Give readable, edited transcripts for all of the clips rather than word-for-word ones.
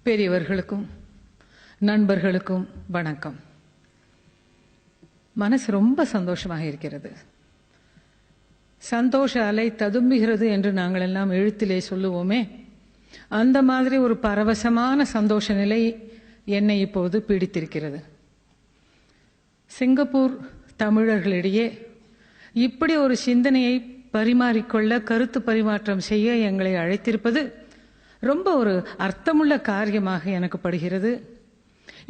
பெரியவர்களுக்கும் நண்பர்களுக்கும் வணக்கம். மனசு ரொம்ப சந்தோஷமாக இருக்கிறது. சந்தோஷ அலை ததும்புகிறது என்று நாங்கள் எல்லாம் எழுத்திலே சொல்லுவோமே, அந்த மாதிரி ஒரு பரவசமான சந்தோஷ நிலை என்னை இப்போது பீடித்திருக்கிறது. சிங்கப்பூர் தமிழர்களிடையே இப்படி ஒரு சிந்தனையை பரிமாறிக்கொள்ள, கருத்து பரிமாற்றம் செய்ய எங்களை அழைத்திருப்பது ரொம்ப ஒரு அர்த்தமுள்ள காரியமாக எனக்கு படுகிறது.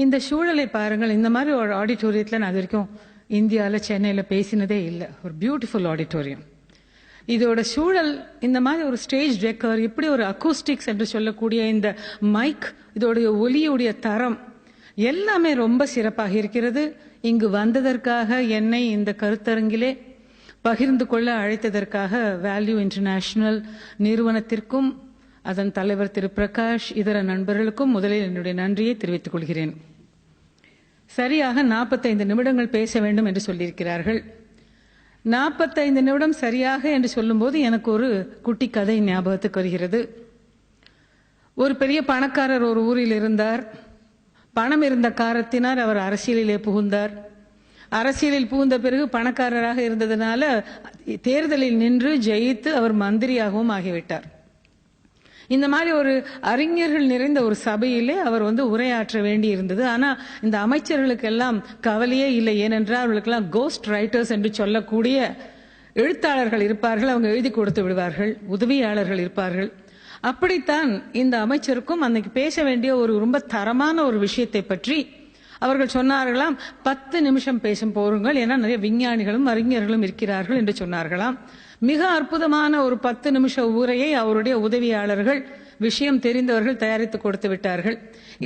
இந்த சூழலை பாருங்கள். இந்த மாதிரி ஒரு ஆடிட்டோரியத்தில் நான் அது வரைக்கும் இந்தியாவில் சென்னையில் பேசினதே இல்லை. ஒரு பியூட்டிஃபுல் ஆடிட்டோரியம். இதோட சூழல், இந்த மாதிரி ஒரு ஸ்டேஜ் டெக்கர், இப்படி ஒரு அக்கூஸ்டிக்ஸ் என்று சொல்லக்கூடிய இந்த மைக், இதோடைய ஒலியுடைய தரம் எல்லாமே ரொம்ப சிறப்பாக இருக்கிறது. இங்கு வந்ததற்காக, என்னை இந்த கருத்தரங்கிலே பகிர்ந்து கொள்ள அழைத்ததற்காக வேல்யூ இன்டர்நேஷனல் நிறுவனத்திற்கும் அதன் தலைவர் திரு பிரகாஷ், இதர நண்பர்களுக்கும் முதலில் என்னுடைய நன்றியை தெரிவித்துக் கொள்கிறேன். சரியாக 45 நிமிடங்கள் பேச வேண்டும் என்று சொல்லியிருக்கிறார்கள். 45 நிமிடம் சரியாக என்று சொல்லும்போது எனக்கு ஒரு குட்டி கதை ஞாபகத்துக்கு வருகிறது. ஒரு பெரிய பணக்காரர் ஒரு ஊரில் இருந்தார். பணம் இருந்த காரணத்தினால் அவர் அரசியலிலே புகுந்தார். அரசியலில் புகுந்த பிறகு பணக்காரராக இருந்ததுனால தேர்தலில் நின்று ஜெயித்து அவர் மந்திரியாகவும் ஆகிவிட்டார். இந்த மாதிரி ஒரு அறிஞர்கள் நிறைந்த ஒரு சபையிலே அவர் உரையாற்ற வேண்டி இருந்தது. ஆனா இந்த அமைச்சர்களுக்கெல்லாம் கவலையே இல்லை. ஏனென்றால் அவர்களுக்கெல்லாம் கோஸ்ட் ரைட்டர்ஸ் என்று சொல்லக்கூடிய எழுத்தாளர்கள் இருப்பார்கள். அவங்க எழுதி கொடுத்து விடுவார்கள். உதவியாளர்கள் இருப்பார்கள். அப்படித்தான் இந்த அமைச்சருக்கும் அன்னைக்கு பேச வேண்டிய ஒரு ரொம்ப தரமான ஒரு விஷயத்தை பற்றி அவர்கள் சொன்னார்களாம். 10 நிமிஷம் பேசும் போருங்கள், ஏன்னா நிறைய விஞ்ஞானிகளும் அறிஞர்களும் இருக்கிறார்கள் என்று சொன்னார்களாம். மிக அற்புதமான ஒரு 10 நிமிஷ உரையை அவருடைய உதவியாளர்கள், விஷயம் தெரிந்தவர்கள் தயாரித்து கொடுத்து விட்டார்கள்.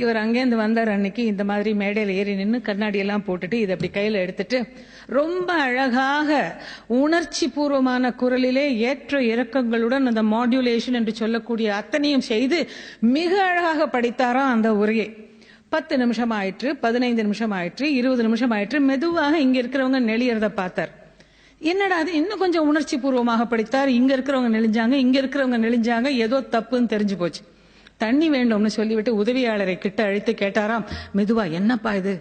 இவர் அங்கேருந்து வந்தார். அன்னைக்கு இந்த மாதிரி மேடையில் ஏறி நின்று கண்ணாடி எல்லாம் போட்டுட்டு இதை அப்படி கையில் எடுத்துட்டு ரொம்ப அழகாக உணர்ச்சி பூர்வமான குரலிலே ஏற்ற இறக்கங்களுடன் அந்த மாடுலேஷன் என்று சொல்லக்கூடிய அத்தனையும் செய்து மிக அழகாக படித்தாராம் அந்த உரையை. 10 நிமிஷம் ஆயிற்று, 15 நிமிஷம் ஆயிற்று, 20 நிமிஷம் ஆயிற்று. மெதுவாக இங்க இருக்கிறவங்க நெளியறத பார்த்தார். என்னடா அது, இன்னும் கொஞ்சம் உணர்ச்சி பூர்வமாக படித்தார். இங்க இருக்கிறவங்க நெளிஞ்சாங்க, இங்க இருக்கிறவங்க நெளிஞ்சாங்க. ஏதோ தப்புன்னு தெரிஞ்சு போச்சு. தண்ணி வேண்டும்னு சொல்லிவிட்டு உதவியாளரை கிட்ட அழைத்து கேட்டாராம், மெதுவா, என்னப்பா இது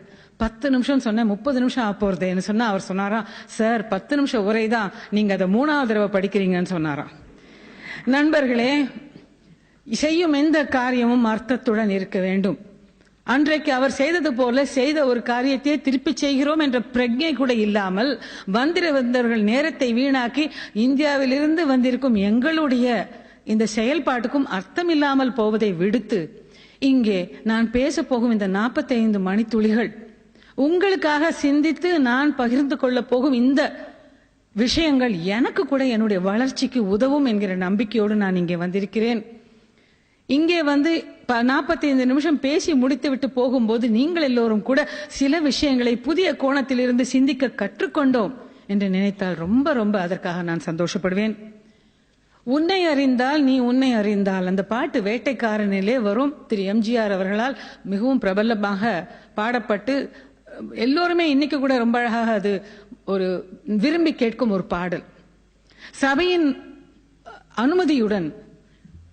10 நிமிஷம் சொன்னேன், 30 நிமிஷம் ஆக போறதுன்னு சொன்னா அவர் சொன்னாராம், சார் 10 நிமிஷம் உரைதான், நீங்க அதை 3வது தடவை படிக்கிறீங்கன்னு சொன்னாராம். நண்பர்களே, செய்யும் எந்த காரியமும் அர்த்தத்துடன் இருக்க வேண்டும். அன்றைக்கு அவர் செய்தது போல செய்த ஒரு காரியத்தை திருப்பி செய்கிறோம் என்ற பிரஜை கூட இல்லாமல் வந்தவர்கள் நேரத்தை வீணாக்கி இந்தியாவிலிருந்து வந்திருக்கும் எங்களுடைய இந்த செயல்பாட்டுக்கும் அர்த்தம் இல்லாமல் போவதை விடுத்து, இங்கே நான் பேச போகும் இந்த 45 மணித்துளிகள் உங்களுக்காக சிந்தித்து நான் பகிர்ந்து கொள்ள போகும் இந்த விஷயங்கள் எனக்கு கூட என்னுடைய வளர்ச்சிக்கு உதவும் என்கிற நம்பிக்கையோடு நான் இங்கே வந்திருக்கிறேன். இங்கே 45 நிமிஷம் பேசி முடித்து விட்டு போகும்போது நீங்கள் எல்லோரும் கூட சில விஷயங்களை புதிய கோணத்திலிருந்து சிந்திக்க கற்றுக்கொண்டோம் என்று நினைத்தால் ரொம்ப ரொம்ப அதற்காக நான் சந்தோஷப்படுவேன். உன்னை அறிந்தால் நீ உன்னை அறிந்தால், அந்த பாட்டு வேட்டைக்காரனிலே வரும். திரு எம்ஜிஆர் அவர்களால் மிகவும் பிரபலமாக பாடப்பட்டு எல்லோருமே இன்னைக்கு கூட ரொம்ப அழகாக அது ஒரு விரும்பி கேட்கும் ஒரு பாடல். சபையின் அனுமதியுடன்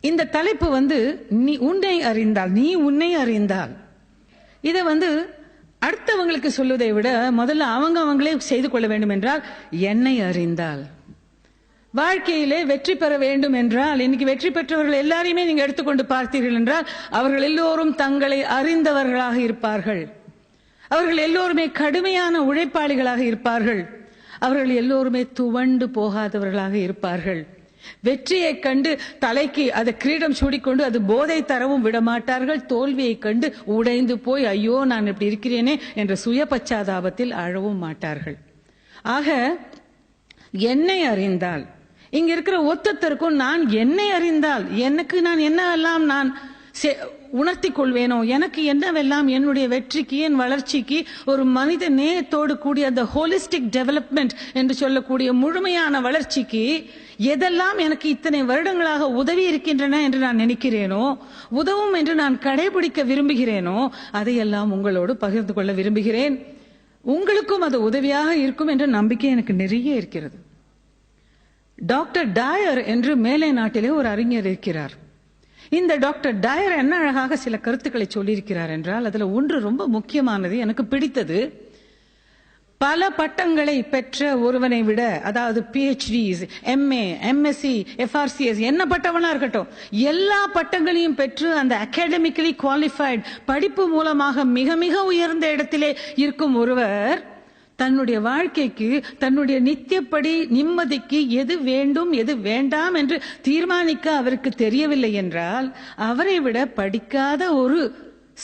இந்த தலைப்பு நீ உன்னை அறிந்தால், நீ உன்னை அறிந்தால், இதை அடுத்தவங்களுக்கு சொல்வதை விட முதல்ல அவங்களே செய்து கொள்ள வேண்டும். என்றால் என்னை அறிந்தால், வாழ்க்கையிலே வெற்றி பெற வேண்டும் என்றால், இன்னைக்கு வெற்றி பெற்றவர்கள் எல்லாரையுமே நீங்க எடுத்துக்கொண்டு பார்த்தீர்கள் என்றால் அவர்கள் எல்லோரும் தங்களை அறிந்தவர்களாக இருப்பார்கள். அவர்கள் எல்லோருமே கடுமையான உழைப்பாளிகளாக இருப்பார்கள். அவர்கள் எல்லோருமே துவண்டு போகாதவர்களாக இருப்பார்கள். வெற்றியை கண்டு தலைக்கு அது கிரீடம் சூடிக்கொண்டு அது போதை தரவும் விடமாட்டார்கள். தோல்வியை கண்டு உடைந்து போய் ஐயோ நான் இப்படி இருக்கிறேனே என்ற சுய பச்சாதாபத்தில் அழவும் மாட்டார்கள். ஆக என்னை அறிந்தால், இங்க இருக்கிற ஒத்தத்திற்கும் நான் என்னை அறிந்தால் எனக்கு நான் என்னவெல்லாம் நான் உணர்த்தி கொள்வேனோ, எனக்கு என்னவெல்லாம் என்னுடைய வெற்றிக்கு, என் வளர்ச்சிக்கு, ஒரு மனித நேயத்தோடு கூடிய அந்த ஹோலிஸ்டிக் டெவலப்மெண்ட் என்று சொல்லக்கூடிய முழுமையான வளர்ச்சிக்கு எதெல்லாம் எனக்கு இத்தனை வருடங்களாக உதவி இருக்கின்றன என்று நான் நினைக்கிறேனோ, உதவும் என்று நான் கடைபிடிக்க விரும்புகிறேனோ, அதையெல்லாம் உங்களோடு பகிர்ந்து கொள்ள விரும்புகிறேன். உங்களுக்கும் அது உதவியாக இருக்கும் என்ற நம்பிக்கை எனக்கு நிறைய இருக்கிறது. டாக்டர் டயர் என்று மேலை நாட்டிலே ஒரு அறிஞர் இருக்கிறார். இந்த டாக்டர் டயர் என்ன அழகாக சில கருத்துக்களை சொல்லியிருக்கிறார் என்றால், அதுல ஒன்று ரொம்ப முக்கியமானது, எனக்கு பிடித்தது. பல பட்டங்களை பெற்ற ஒருவனை விட, அதாவது PhDs, MA, MSc, FRCS, என்ன பட்டவனா இருக்கட்டும், எல்லா பட்டங்களையும் பெற்று அந்த அகாடமிக்கலி குவாலிஃபைட் படிப்பு மூலமாக மிக மிக உயர்ந்த இடத்திலே இருக்கும் ஒருவர் தன்னுடைய வாழ்க்கைக்கு, தன்னுடைய நித்தியப்படி நிம்மதிக்கு எது வேண்டும் எது வேண்டாம் என்று தீர்மானிக்க அவருக்கு தெரியவில்லை என்றால், அவரை விட படிக்காத ஒரு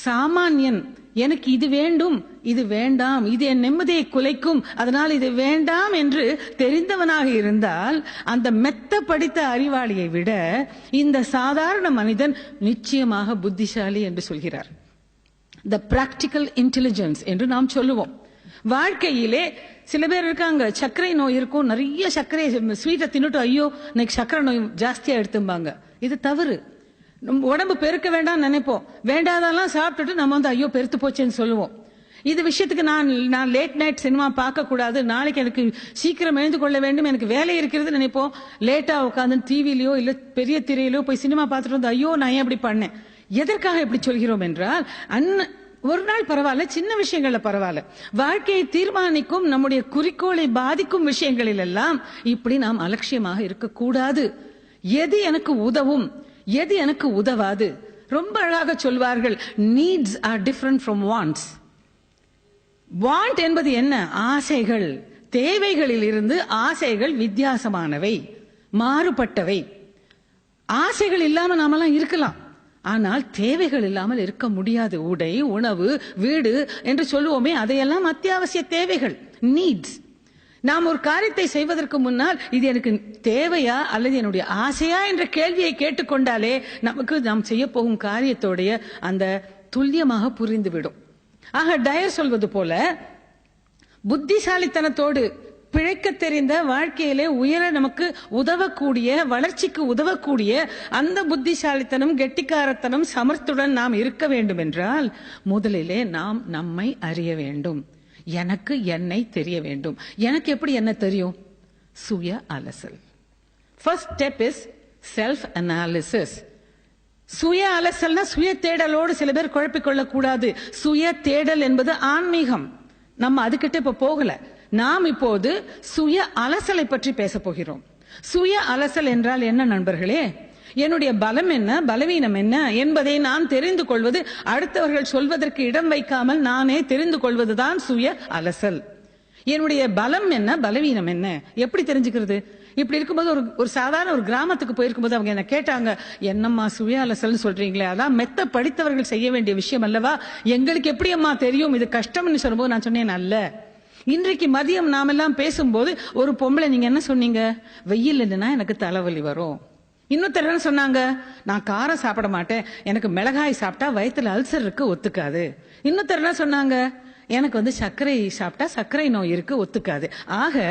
சாமானியன் எனக்கு இது வேண்டும் இது வேண்டாம், இது என் நிம்மதியை குலைக்கும், அதனால் இது வேண்டாம் என்று தெரிந்தவனாக இருந்தால், அந்த மெத்த படித்த அறிவாளியை விட இந்த சாதாரண மனிதன் நிச்சயமாக புத்திசாலி என்று சொல்கிறார். த பிராக்டிக்கல் இன்டெலிஜென்ஸ் என்று நாம் சொல்லுவோம். வாழ்க்கையிலே சில பேர் இருக்காங்க, சர்க்கரை நோய் இருக்கும், நிறைய சர்க்கரை ஸ்வீட்டை தின்னுட்டு ஐயோ இன்னைக்கு சர்க்கரை நோய் ஜாஸ்தியா எடுத்தும்பாங்க. இது தவறு. உடம்பு பெருக்க வேண்டாம் நினைப்போம், வேண்டாதெல்லாம் சாப்பிட்டுட்டு நம்ம ஐயோ பெருத்து போச்சேன்னு சொல்லுவோம். இது விஷயத்துக்கு நான் லேட் நைட் சினிமா பார்க்க கூடாது, நாளைக்கு எனக்கு சீக்கிரம் எழுந்து கொள்ள வேண்டும், எனக்கு வேலை இருக்கிறது நினைப்போம். லேட்டா உட்காந்து டிவிலையோ இல்ல பெரிய திரையிலோ போய் சினிமா பார்த்துட்டு வந்து ஐயோ நான் ஏன் அப்படி பண்ணேன். எதற்காக இப்படி சொல்கிறோம் என்றால், ஒரு நாள் பரவாயில்ல, சின்ன விஷயங்கள்ல பரவாயில்ல, வாழ்க்கையை தீர்மானிக்கும் நம்முடைய குறிக்கோளை பாதிக்கும் விஷயங்களில் எல்லாம் இப்படி நாம் அலட்சியமாக இருக்கக்கூடாது. எது எனக்கு உதவும் எது எனக்கு உதவாது. ரொம்ப அழகாக சொல்வார்கள், needs R different from wants. Want என்பது என்ன? ஆசைகள். தேவைகளில் இருந்து ஆசைகள் வித்தியாசமானவை, மாறுபட்டவை. ஆசைகள் இல்லாம நாமெல்லாம் இருக்கலாம், ஆனால் தேவைகள் இல்லாமல் இருக்க முடியாது. உடை, உணவு, வீடு என்று சொல்லுவோமே, அதையெல்லாம் அத்தியாவசிய தேவைகள், நீட்ஸ். நாம் ஒரு காரியத்தை செய்வதற்கு முன்னால் இது எனக்கு தேவையா அல்லது என்னுடைய ஆசையா என்ற கேள்வியை கேட்டுக்கொண்டாலே நமக்கு நாம் செய்ய போகும் காரியத்தோடைய அந்த துல்லியமாக புரிந்துவிடும். ஆக டயர் சொல்வது போல, புத்திசாலித்தனத்தோடு பிழைக்க தெரிந்த, வாழ்க்கையிலே உயர நமக்கு உதவக்கூடிய, வளர்ச்சிக்கு உதவக்கூடிய அந்த புத்திசாலித்தனம், கெட்டிக்காரத்தனம், சமர்த்துடன் நாம் இருக்க வேண்டும் என்றால் முதலிலே நாம் நம்மை அறிய வேண்டும். எனக்கு என்னை தெரிய வேண்டும். எனக்கு எப்படி என்ன தெரியும்? சுய அலசல். First step is self analysis. சுய அலசல்னா சுய தேடலோடு சில பேர் குழப்பிக்கொள்ள கூடாது. சுய தேடல் என்பது ஆன்மீகம். நம்ம அதுக்கிட்ட இப்ப போகல. நாம் இப்போது சுய அலசலை பற்றி பேச போகிறோம். சுய அலசல் என்றால் என்ன நண்பர்களே? என்னுடைய பலம் என்ன, பலவீனம் என்ன என்பதை நான் தெரிந்து கொள்வது, அடுத்தவர்கள் சொல்வதற்கு இடம் வைக்காமல் நானே தெரிந்து கொள்வதுதான் சுய அலசல். என்னுடைய பலம் என்ன, பலவீனம் என்ன எப்படி தெரிஞ்சுக்கிறது? இப்படி இருக்கும்போது ஒரு சாதாரண ஒரு கிராமத்துக்கு போயிருக்கும்போது அவங்க என்ன கேட்டாங்க, என்னம்மா சுய அலசல் சொல்றீங்களே, அதான் மெத்த படித்தவர்கள் செய்ய வேண்டிய விஷயம் அல்லவா, எங்களுக்கு எப்படி அம்மா தெரியும், இது கஷ்டம்னு சொல்லும்போது நான் சொன்னேன், அல்ல. இன்றைக்கு மதியம் நாமெல்லாம் பேசும்போது ஒரு பொம்பளை, நீங்க என்ன சொன்னீங்க, வெயில் இல்லைன்னா எனக்கு தலைவலி வரும். இன்னொருத்தர் என்ன சொன்னாங்க, நான் காரம் சாப்பிட மாட்டேன், எனக்கு மிளகாய் சாப்பிட்டா வயிற்றுல அல்சர் இருக்கு, ஒத்துக்காது. இன்னொருத்தர் என்ன சொன்னாங்க, எனக்கு சர்க்கரை சாப்பிட்டா சர்க்கரை நோய் இருக்கு, ஒத்துக்காது. ஆக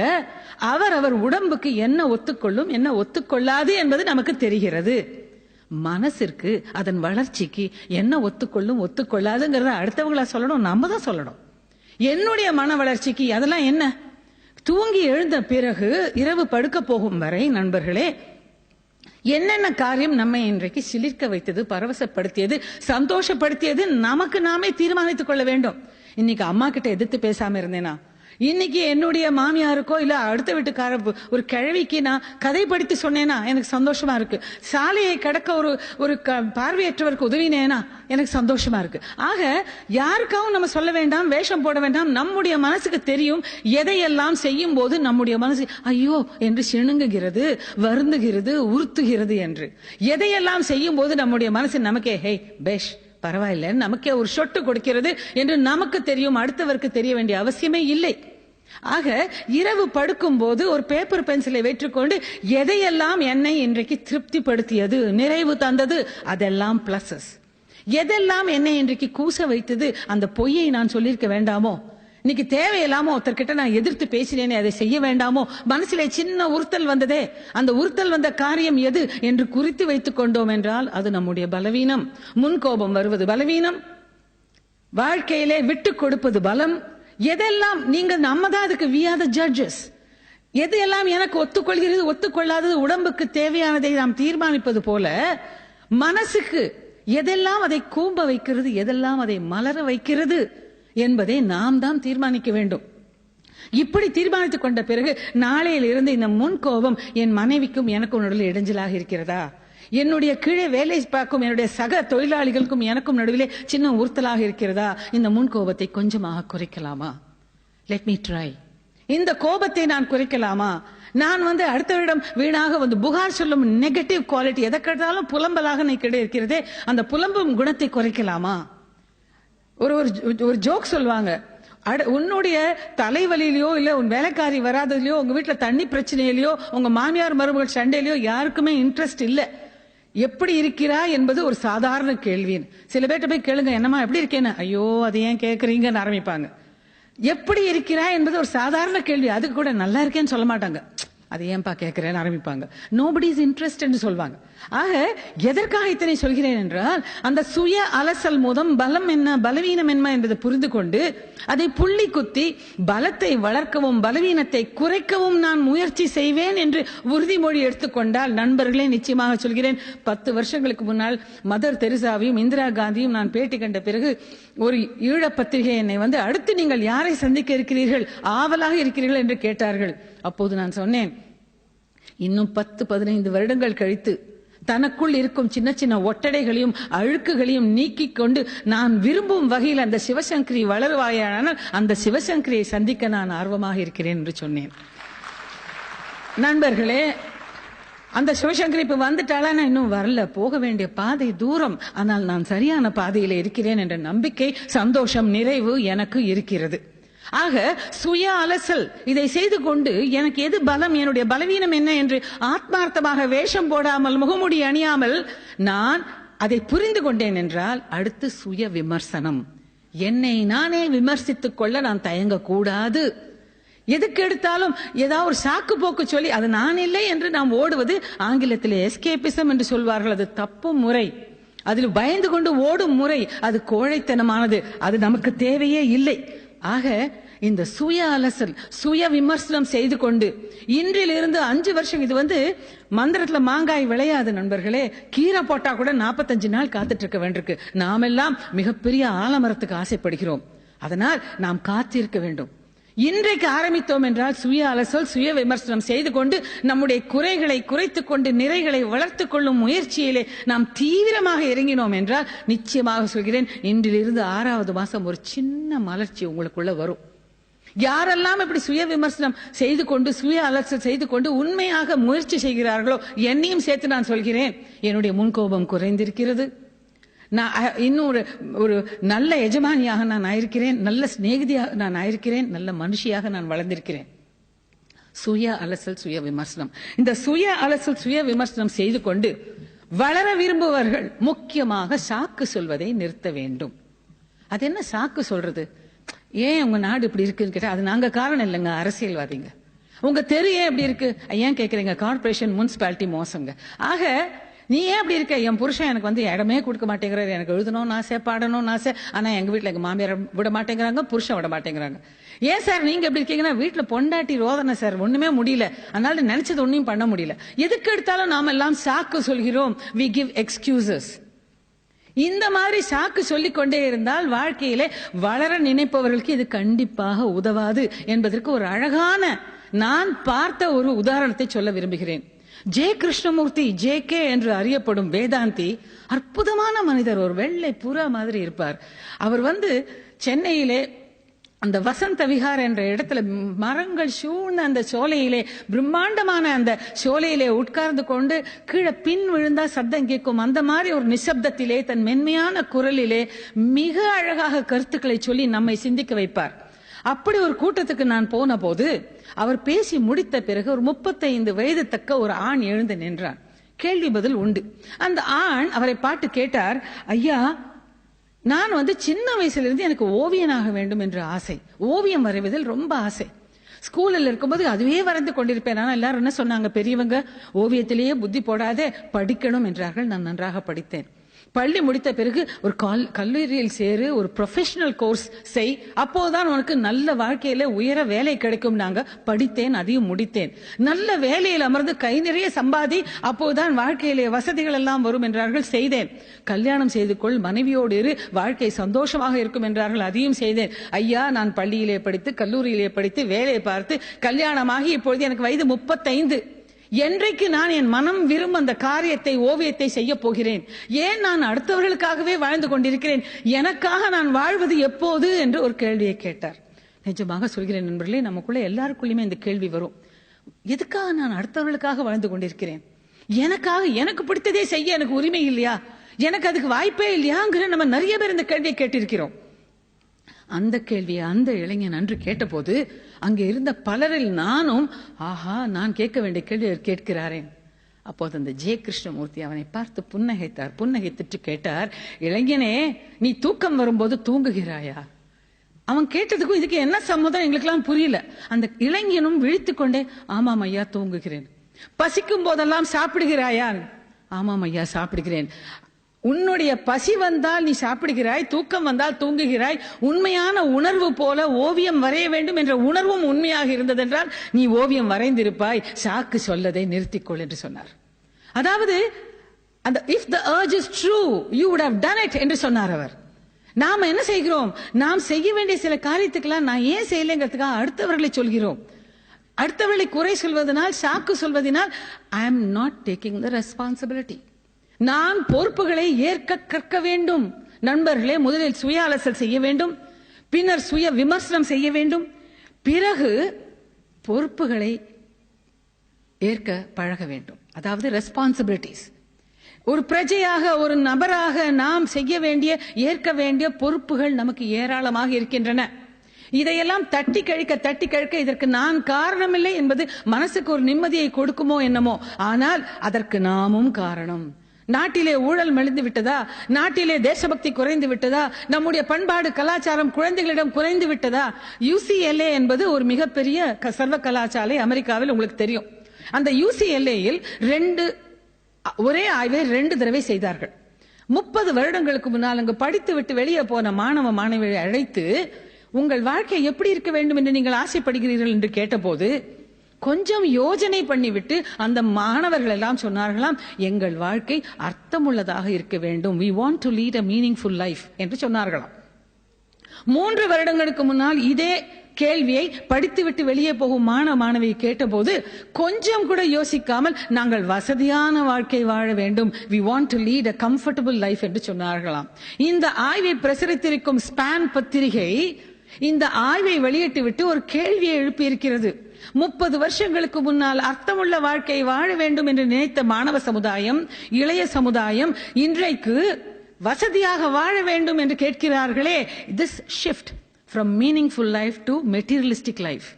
அவர் உடம்புக்கு என்ன ஒத்துக்கொள்ளும் என்ன ஒத்துக்கொள்ளாது என்பது நமக்கு தெரிகிறது. மனசிற்கு, அதன் வளர்ச்சிக்கு என்ன ஒத்துக்கொள்ளும் ஒத்துக்கொள்ளாதுங்கிறத அடுத்தவங்களா சொல்லணும், நம்ம தான் சொல்லணும். என்னுடைய மன வளர்ச்சிக்கு அதெல்லாம் என்ன? தூங்கி எழுந்த பிறகு இரவு படுக்க போகும் வரை நண்பர்களே, என்னென்ன காரியம் நம்மை இன்றைக்கு சிலிர்க்க வைத்தது, பரவசப்படுத்தியது, சந்தோஷப்படுத்தியது, நமக்கு நாமே தீர்மானித்துக் கொள்ள வேண்டும். இன்னைக்கு அம்மா கிட்ட எதிர்த்து பேசாம இருந்தேனா, இன்னைக்கு என்னுடைய மாமியாருக்கோ இல்ல அடுத்த வீட்டுக்கார ஒரு கிழவிக்கு நான் கதை படித்து சொன்னேனா எனக்கு சந்தோஷமா இருக்கு. சாலையை கடக்க ஒரு பார்வையற்றவருக்கு உதவினேனா எனக்கு சந்தோஷமா இருக்கு. ஆக யாருக்காகவும் நம்ம சொல்ல வேண்டாம், வேஷம் போட வேண்டாம். நம்முடைய மனசுக்கு தெரியும் எதையெல்லாம் செய்யும் போது நம்முடைய மனசு ஐயோ என்று சிணுங்குகிறது, வருந்துகிறது, உறுத்துகிறது என்று. எதையெல்லாம் செய்யும் போது நம்முடைய மனசு நமக்கே ஹே பேஷ் பரவாயில்ல, நமக்கே ஒரு சொட்டு கொடுக்கிறது என்று நமக்கு தெரியும். அடுத்தவருக்கு தெரிய வேண்டிய அவசியமே இல்லை. ஆக இரவு படுக்கும் போது ஒரு பேப்பர் பென்சிலை வைத்துக்கொண்டு எதையெல்லாம் என்னை இன்றைக்கு திருப்திப்படுத்தியது, நிறைவு தந்தது, அதெல்லாம் பிளஸஸ். எதெல்லாம் என்னை இன்றைக்கு கூச வைத்தது, அந்த பொய்யை நான் சொல்லியிருக்க வேண்டாமோ, இன்னைக்கு தேவையில்லாமோ ஒருத்தர்கிட்ட நான் எதிர்த்து பேசினேனே அதை செய்ய வேண்டாமோ, மனசிலே சின்ன உறுத்தல் வந்ததே, அந்த உறுத்தல் வந்த காரியம் எது என்று குறித்து வைத்துக் கொண்டோம் என்றால் அது நம்முடைய பலவீனம். முன்கோபம் வருவது பலவீனம், வாழ்க்கையிலே விட்டு கொடுப்பது பலம். எதெல்லாம் நம்ம தான் அதுக்கு we are the judges. எது எல்லாம் எனக்கு ஒத்துக்கொள்கிறது ஒத்துக்கொள்ளாதது, உடம்புக்கு தேவையானதை நாம் தீர்மானிப்பது போல மனசுக்கு எதெல்லாம் அதை கூம்ப வைக்கிறது, எதெல்லாம் அதை மலர வைக்கிறது என்பதை நாம் தான் தீர்மானிக்க வேண்டும். இப்படி தீர்மானித்துக் கொண்ட பிறகு நாளையில் இருந்து இந்த முன்கோபம் என் மனைவிக்கும் எனக்கும் நடுவில் இடைஞ்சலாக இருக்கிறதா, என்னுடைய கீழே வேலை பார்க்கும் என்னுடைய சக தொழிலாளிகளுக்கும் எனக்கும் நடுவிலே சின்ன உறுத்தலாக இருக்கிறதா, இந்த முன்கோபத்தை கொஞ்சமாக குறைக்கலாமா? Let me try. இந்த கோபத்தை நான் குறைக்கலாமா? நான் அடுத்தவரிடம் வீணாக புகார் சொல்லும் நெகட்டிவ் குவாலிட்டி, எதை கேட்டாலும் புலம்பலாக இருக்கிறதே, அந்த புலம்பும் குணத்தை குறைக்கலாமா? ஒரு ஜோக் சொல்லுவாங்க, உன்னுடைய தலைவலியிலயோ இல்ல உன் வேலைக்காரி வராததுலயோ உங்க வீட்டுல தண்ணி பிரச்சனையிலயோ உங்க மாமியார் மருமகள் சண்டையிலயோ யாருக்குமே இன்ட்ரெஸ்ட் இல்ல. எப்படி இருக்கிறா என்பது ஒரு சாதாரண கேள்வி. சில பேர்ட்ட போய் கேளுங்க, என்னமா எப்படி இருக்கேன்னு, ஐயோ அதை ஏன் கேக்குறீங்கன்னு ஆரம்பிப்பாங்க. எப்படி இருக்கிறா என்பது ஒரு சாதாரண கேள்வி. அதுக்கு கூட நல்லா இருக்கேன்னு சொல்ல மாட்டாங்க, அது ஏன்பா கேட்கிறேன்னு ஆரம்பிப்பாங்க. நோபடி இஸ் இன்ட்ரெஸ்ட் என்று சொல்வாங்க. ஆக எதற்காக இத்தனை சொல்கிறேன் என்றால், அந்த சுய அலசல் மூலம் பலம் என்ன பலவீனம் என்ன என்பதை புரிந்து கொண்டு அதை புள்ளி குத்தி பலத்தை வளர்க்கவும் பலவீனத்தை குறைக்கவும் நான் முயற்சி செய்வேன் என்று உறுதிமொழி எடுத்துக்கொண்டால், நண்பர்களே நிச்சயமாக சொல்கிறேன், 10 வருஷங்களுக்கு முன்னால் மதர் தெரசாவையும் இந்திரா காந்தியும் நான் பேட்டி கண்ட பிறகு ஒரு ஈழ பத்திரிகை என்னை அடுத்து நீங்கள் யாரை சந்திக்க இருக்கிறீர்கள், ஆவலாக இருக்கிறீர்கள் என்று கேட்டார்கள். அப்போது நான் சொன்னேன், இன்னும் 10-15 வருடங்கள் கழித்து தனக்குள் இருக்கும் சின்ன சின்ன ஒட்டடைகளையும் அழுக்குகளையும் நீக்கிக் கொண்டு நான் விரும்பும் வகையில் அந்த சிவசங்கரி வளருவாயானால் அந்த சிவசங்கரியை சந்திக்க நான் ஆர்வமாக இருக்கிறேன் என்று சொன்னேன். நண்பர்களே, அந்த சிவசங்கரி இப்ப வந்துட்டாளா? நான் இன்னும் வரல, போக வேண்டிய பாதை தூரம், ஆனால் நான் சரியான பாதையில இருக்கிறேன் என்ற நம்பிக்கை, சந்தோஷம், நிறைவு எனக்கு இருக்கிறது. ஆக சுய அலசல் இதை செய்து கொண்டு எனக்கு எது பலம், என்னுடைய பலவீனம் என்ன என்று ஆத்மார்த்தமாக வேஷம் போடாமல் முகமுடி அணியாமல் நான் அதை புரிந்து கொண்டேன் என்றால், அடுத்து சுய விமர்சனம். என்னை நானே விமர்சித்துக் கொள்ள நான் தயங்க கூடாது. எதுக்கு எடுத்தாலும் ஏதாவது ஒரு சாக்கு போக்கு சொல்லி அது நான் இல்லை என்று நாம் ஓடுவது ஆங்கிலத்தில் எஸ்கேபிசம் என்று சொல்வார்கள். அது தப்பு முறை. அதில் பயந்து கொண்டு ஓடும் முறை அது கோழைத்தனமானது. அது நமக்கு தேவையே இல்லை. ஆக இந்த சுய அலசல் சுய விமர்சனம் செய்து கொண்டு இன்றிலிருந்து 5 வருஷம், இது மந்திரத்துல மாங்காய் விளையாது நண்பர்களே, கீரை போட்டா கூட 45 நாள் காத்துட்டு இருக்க வேண்டியிருக்கு. நாம் எல்லாம் மிகப்பெரிய ஆலமரத்துக்கு ஆசைப்படுகிறோம், அதனால் நாம் காத்திருக்க வேண்டும். இன்றைக்கு ஆரம்பித்தோம் என்றால் சுய அலசல் சுய விமர்சனம் செய்து கொண்டு நம்முடைய குறைகளை குறைத்துக் கொண்டு நிறைகளை வளர்த்துக் கொள்ளும் முயற்சியிலே நாம் தீவிரமாக இறங்கினோம் என்றால், நிச்சயமாக சொல்கிறேன், இன்றிலிருந்து 6வது மாசம் ஒரு சின்ன மலர்ச்சி உங்களுக்குள்ள வரும். யாரெல்லாம் இப்படி சுய விமர்சனம் செய்து கொண்டு சுய அலசல் செய்து கொண்டு உண்மையாக முயற்சி செய்கிறார்களோ, என்னையும் சேர்த்து நான் சொல்கிறேன், என்னுடைய முன்கோபம் குறைந்திருக்கிறது. நான் இன்னும் ஒரு நல்ல எஜமானியாக நான் ஆயிருக்கிறேன், நல்ல சிநேகிதியாக நான் ஆயிருக்கிறேன், நல்ல மனுஷியாக நான் வளர்ந்திருக்கிறேன். சுய அலசல் சுய விமர்சனம். இந்த சுய அலசல் சுய விமர்சனம் செய்து கொண்டு வளர விரும்புவர்கள் முக்கியமாக சாக்கு சொல்வதை நிறுத்த வேண்டும். அது என்ன சாக்கு சொல்றது? ஏன் உங்க நாடு இப்படி இருக்குன்னு கேட்டா, அது நாங்க காரணம் இல்லைங்க, அரசியல்வாதிங்க. உங்க தெரு ஏன் இப்படி இருக்கு, ஏன் கேக்குறீங்க, கார்பரேஷன் முனிசிபாலிட்டி மோசங்க. ஆக நீ ஏன் அப்படி இருக்க, என் புருஷன் எனக்கு இடமே கொடுக்க மாட்டேங்கிறாரு, எனக்கு எழுதணும்னு ஆசை, பாடணும்னு ஆசை, ஆனா எங்க வீட்டுல எங்க மாமியார் விட மாட்டேங்கிறாங்க, புருஷன் விட மாட்டேங்கிறாங்க. ஏன் சார் நீங்க எப்படி இருக்கீங்கன்னா, வீட்டுல பொண்டாட்டி ரோதனை சார், ஒண்ணுமே முடியல, அதனால நினைச்சது ஒன்னும் பண்ண முடியல. எதுக்கு எடுத்தாலும் நாம எல்லாம் சாக்கு சொல்கிறோம், we give excuses. இந்த மாதிரி சாக்கு சொல்லிக் கொண்டே இருந்தால் வாழ்க்கையிலே வளர நினைப்பவர்களுக்கு இது கண்டிப்பாக உதவாது என்பதற்கு ஒரு அழகான நான் பார்த்த ஒரு உதாரணத்தை சொல்ல விரும்புகிறேன். ஜே கிருஷ்ணமூர்த்தி, JK என்று அறியப்படும் வேதாந்தி அற்புதமான மனிதர். ஒரு வெள்ளை புறா மாதிரி இருப்பார். அவர் சென்னையிலே அந்த வசந்த விஹார் என்ற இடத்துல மரங்கள் சூழ்ந்த அந்த சோலையிலே, பிரம்மாண்டமான அந்த சோலையிலே உட்கார்ந்து கொண்டு கீழே பின் விழுந்தா சப்தம் கேட்கும், அந்த மாதிரி ஒரு நிசப்தத்திலே தன் மென்மையான குரலிலே மிக அழகாக கருத்துக்களை சொல்லி நம்மை சிந்திக்க வைப்பார். அப்படி ஒரு கூட்டத்துக்கு நான் போன போது அவர் பேசி முடித்த பிறகு ஒரு 35 வயது தக்க ஒரு ஆண் எழுந்து நின்றான். கேள்வி பதில் உண்டு. அந்த ஆண் அவரை பார்த்து கேட்டார், ஐயா, நான் சின்ன வயசுல இருந்து எனக்கு ஓவியனாக வேண்டும் என்ற ஆசை, ஓவியம் வரைவதில் ரொம்ப ஆசை. ஸ்கூலில் இருக்கும்போது அதுவே வரைந்து கொண்டிருப்பேன். ஆனா எல்லாரும் என்ன சொன்னாங்க, பெரியவங்க ஓவியத்திலேயே புத்தி போடாதே, படிக்கணும் என்றார்கள். நான் நன்றாக படித்தேன். பள்ளி முடித்த பிறகு ஒரு கல்லூரியில் சேரு, ஒரு ப்ரொஃபஷனல் கோர்ஸ் செய், அப்போதான் உனக்கு நல்ல வாழ்க்கையில உயர வேலை கிடைக்கும். நாங்க படித்தேன், அதையும் முடித்தேன். நல்ல வேலையில் அமர்ந்து கை நிறைய சம்பாதி, அப்போதான் வாழ்க்கையிலே வசதிகள் எல்லாம் வரும் என்றார்கள், செய்தேன். கல்யாணம் செய்து கொள், மனைவியோடு இரு, வாழ்க்கை சந்தோஷமாக இருக்கும் என்றார்கள், அதையும் செய்தேன். ஐயா, நான் பள்ளியிலே படித்து, கல்லூரியிலே படித்து, வேலையை பார்த்து, கல்யாணமாகி இப்பொழுது எனக்கு வயது 35. என்றைக்கு நான் என் மனம் விரும்பும் அந்த காரியத்தை, ஓவியத்தை செய்ய போகிறேன்? ஏன் நான் அடுத்தவர்களுக்காகவே வாழ்ந்து கொண்டிருக்கிறேன்? எனக்காக நான் வாழ்வது எப்போது என்று ஒரு கேள்வியை கேட்டார். நிஜமாக சொல்கிறேன் நண்பர்களே, நமக்குள்ள எல்லாருக்குள்ளயுமே இந்த கேள்வி வரும். எதுக்காக நான் அடுத்தவர்களுக்காக வாழ்ந்து கொண்டிருக்கிறேன்? எனக்காக, எனக்கு பிடித்ததே செய்ய எனக்கு உரிமை இல்லையா? எனக்கு அதுக்கு வாய்ப்பே இல்லையாங்கிற நம்ம நிறைய பேர் இந்த கேள்வியை கேட்டிருக்கிறோம். அந்த கேள்வியை அந்த இளைஞன் அன்று கேட்டபோது அங்கே இருந்த பலரில் நானும், ஆஹா, நான் கேட்க வேண்டிய கேள்வி கேட்கிறாரேன். அப்போது அந்த ஜே கிருஷ்ணமூர்த்தி அவனை பார்த்து புன்னகைத்தார். புன்னகைத்துட்டு கேட்டார், இளைஞனே, நீ தூக்கம் வரும்போது தூங்குகிறாயா? அவன் கேட்டதுக்கும் இதுக்கு என்ன சம்மதம் எங்களுக்கெல்லாம் புரியல. அந்த இளைஞனும் விழித்துக் கொண்டே, ஆமாம் ஐயா, தூங்குகிறேன். பசிக்கும் போதெல்லாம் சாப்பிடுகிறாயா? ஆமாம் ஐயா, சாப்பிடுகிறேன். உன்னுடைய பசி வந்தால் நீ சாப்பிடுகிறாய், தூக்கம் வந்தால் தூங்குகிறாய். உண்மையான உணர்வு போல ஓவியம் வரைய வேண்டும் என்ற உணர்வும் உண்மையாக இருந்ததென்றால் நீ ஓவியம் வரைந்திருப்பாய். சாக்கு சொல்லதை நிறுத்திக்கொள் என்று சொன்னார். அதாவது அந்த if the urge is true you would have done it என்று சொன்னார் அவர். நாம என்ன செய்கிறோம்? நாம் செய்ய வேண்டிய சில காரியத்துக்கெல்லாம் நான் ஏன் செய்யலைங்கிறதுக்காக அடுத்தவர்களை சொல்கிறோம். அடுத்தவர்களை குறை சொல்வதனால், சாக்கு சொல்வதனால் I am not taking the responsibility. நான் பொறுப்புகளை ஏற்க கற்க வேண்டும். நண்பர்களே, முதலில் சுய அலசல் செய்ய வேண்டும், பின்னர் சுய விமர்சனம் செய்ய வேண்டும், பிறகு பொறுப்புகளை ஏற்க பழக வேண்டும். அதாவது ரெஸ்பான்சிபிலிட்டிஸ். ஒரு பிரஜையாக, ஒரு நபராக நாம் செய்ய வேண்டிய, ஏற்க வேண்டிய பொறுப்புகள் நமக்கு ஏராளமாக இருக்கின்றன. இதையெல்லாம் தட்டி கழிக்க இதற்கு நான் காரணமில்லை என்பது மனசுக்கு ஒரு நிம்மதியை கொடுக்குமோ என்னமோ, ஆனால் அதற்கு நாமும் காரணம். நாட்டிலே ஊழல் மெலிந்து விட்டதா? நாட்டிலே தேசபக்தி குறைந்து விட்டதா? நம்முடைய பண்பாடு, கலாச்சாரம் குழந்தைகளிடம் குறைந்து விட்டதா? UCLA என்பது ஒரு மிகப்பெரிய சர்வ கலாசாலை அமெரிக்காவில், உங்களுக்கு தெரியும். அந்த UCLAயில் ஒரே ஆய்வை 2 தடவை செய்தார்கள். 30 வருடங்களுக்கு முன்னால் அங்கு படித்து விட்டு வெளியே போன மாணவ மாணவியை அழைத்து, உங்கள் வாழ்க்கை எப்படி இருக்க வேண்டும் என்று நீங்கள் ஆசைப்படுகிறீர்கள் என்று கேட்டபோது கொஞ்சம் யோஜனை பண்ணிவிட்டு அந்த மாணவர்கள் எல்லாம் சொன்னார்களாம், எங்கள் வாழ்க்கை அர்த்தமுள்ளதாக இருக்க வேண்டும், we want to lead a meaningful life என்று சொன்னார்களாம். 3 வருடங்களுக்கு முன்னால் இதே கேள்வியை படித்துவிட்டு வெளியே போகும் மாணவ மாணவியை கேட்டபோது கொஞ்சம் கூட யோசிக்காமல், நாங்கள் வசதியான வாழ்க்கை வாழ வேண்டும், we want to lead a comfortable life என்று சொன்னார்களாம். இந்த ஆய்வை பிரசுரித்திருக்கும் ஸ்பான் பத்திரிகை இந்த ஆய்வை வெளியிட்டு விட்டு ஒரு கேள்வியை எழுப்பி இருக்கிறது. 30 வருஷங்களுக்கு முன்னால் அர்த்தமுள்ள வாழ்க்கை வாழ வேண்டும் என்று நினைத்த மாணவ சமுதாயம், இளைய சமுதாயம் இன்றைக்கு வசதியாக வாழ வேண்டும் என்று கேட்கிறார்களே. this shift from meaningful life to materialistic life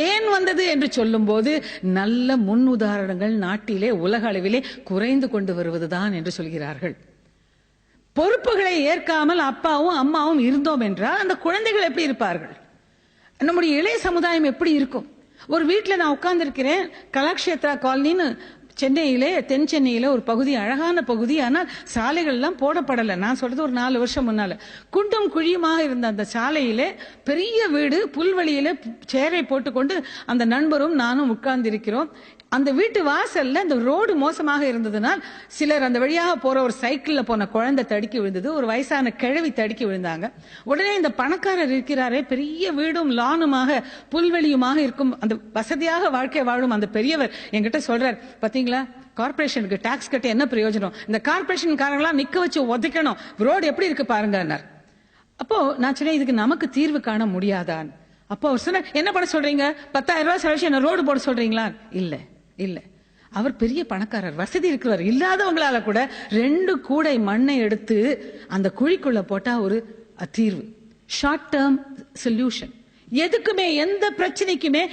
ஏன் வந்தது என்று சொல்லும் போது நல்ல முன் உதாரணங்கள் நாட்டிலே, உலக அளவிலே குறைந்து கொண்டு வருவதுதான் என்று சொல்கிறார்கள். பொறுப்புகளை ஏற்காமல் அப்பாவும் அம்மாவும் இருந்தோம் என்றால் அந்த குழந்தைகள் எப்படி இருப்பார்கள்? நம்முடைய இளைய சமுதாயம் எப்படி இருக்கும்? ஒரு வீட்டில் நான் உட்கார்ந்து இருக்கிறேன், கலாக்ஷேத்ரா காலனின்னு சென்னையிலே, தென் சென்னையில ஒரு பகுதி, அழகான பகுதி. ஆனால் சாலைகள் எல்லாம் போடப்படலை. நான் சொல்றது ஒரு 4 வருஷம் முன்னால. குண்டும் குழியுமாக இருந்த அந்த சாலையிலே பெரிய வீடு, புல்வெளியில சேரை போட்டுக்கொண்டு அந்த நண்பரும் நானும் உட்கார்ந்து இருக்கிறோம். அந்த வீட்டு வாசல்ல அந்த ரோடு மோசமாக இருந்ததுனால் சிலர் அந்த வழியாக போற ஒரு சைக்கிள்ல போன குழந்தை தடுக்கி விழுந்தது, ஒரு வயசான கிழவி தடுக்கி விழுந்தாங்க. உடனே இந்த பணக்காரர் இருக்கிறாரே, பெரிய வீடும் லானுமாக புல்வெளியுமாக இருக்கும் அந்த வசதியாக வாழ்க்கை வாழும் அந்த பெரியவர் என்கிட்ட சொல்றார், பாத்தீங்களா, கார்பரேஷனுக்கு டாக்ஸ் கட்ட என்ன பிரயோஜனம்? இந்த கார்பரேஷன் காரங்களாம் நிக்க வச்சு உதைக்கணும், ரோடு எப்படி இருக்கு பாருங்க. அப்போ நான் சொன்னேன், இதுக்கு நமக்கு தீர்வு காண முடியாதான்? அப்போ அவர் சொன்ன, என்ன பண்ண சொல்றீங்க? 10,000 ரூபாய் செலவு என்ன ரோடு போட சொல்றீங்களா? இல்ல, அவர் பெரிய பணக்காரர், வசதி இருக்கிறவர். இல்லாதவங்களால கூட 2 கூடை மண்ணை எடுத்து அந்த குழிக்குள்ள போட்டா ஒரு தீர்வு. Short term solution. எதுக்குமே, எந்த பிரச்சனைக்குமே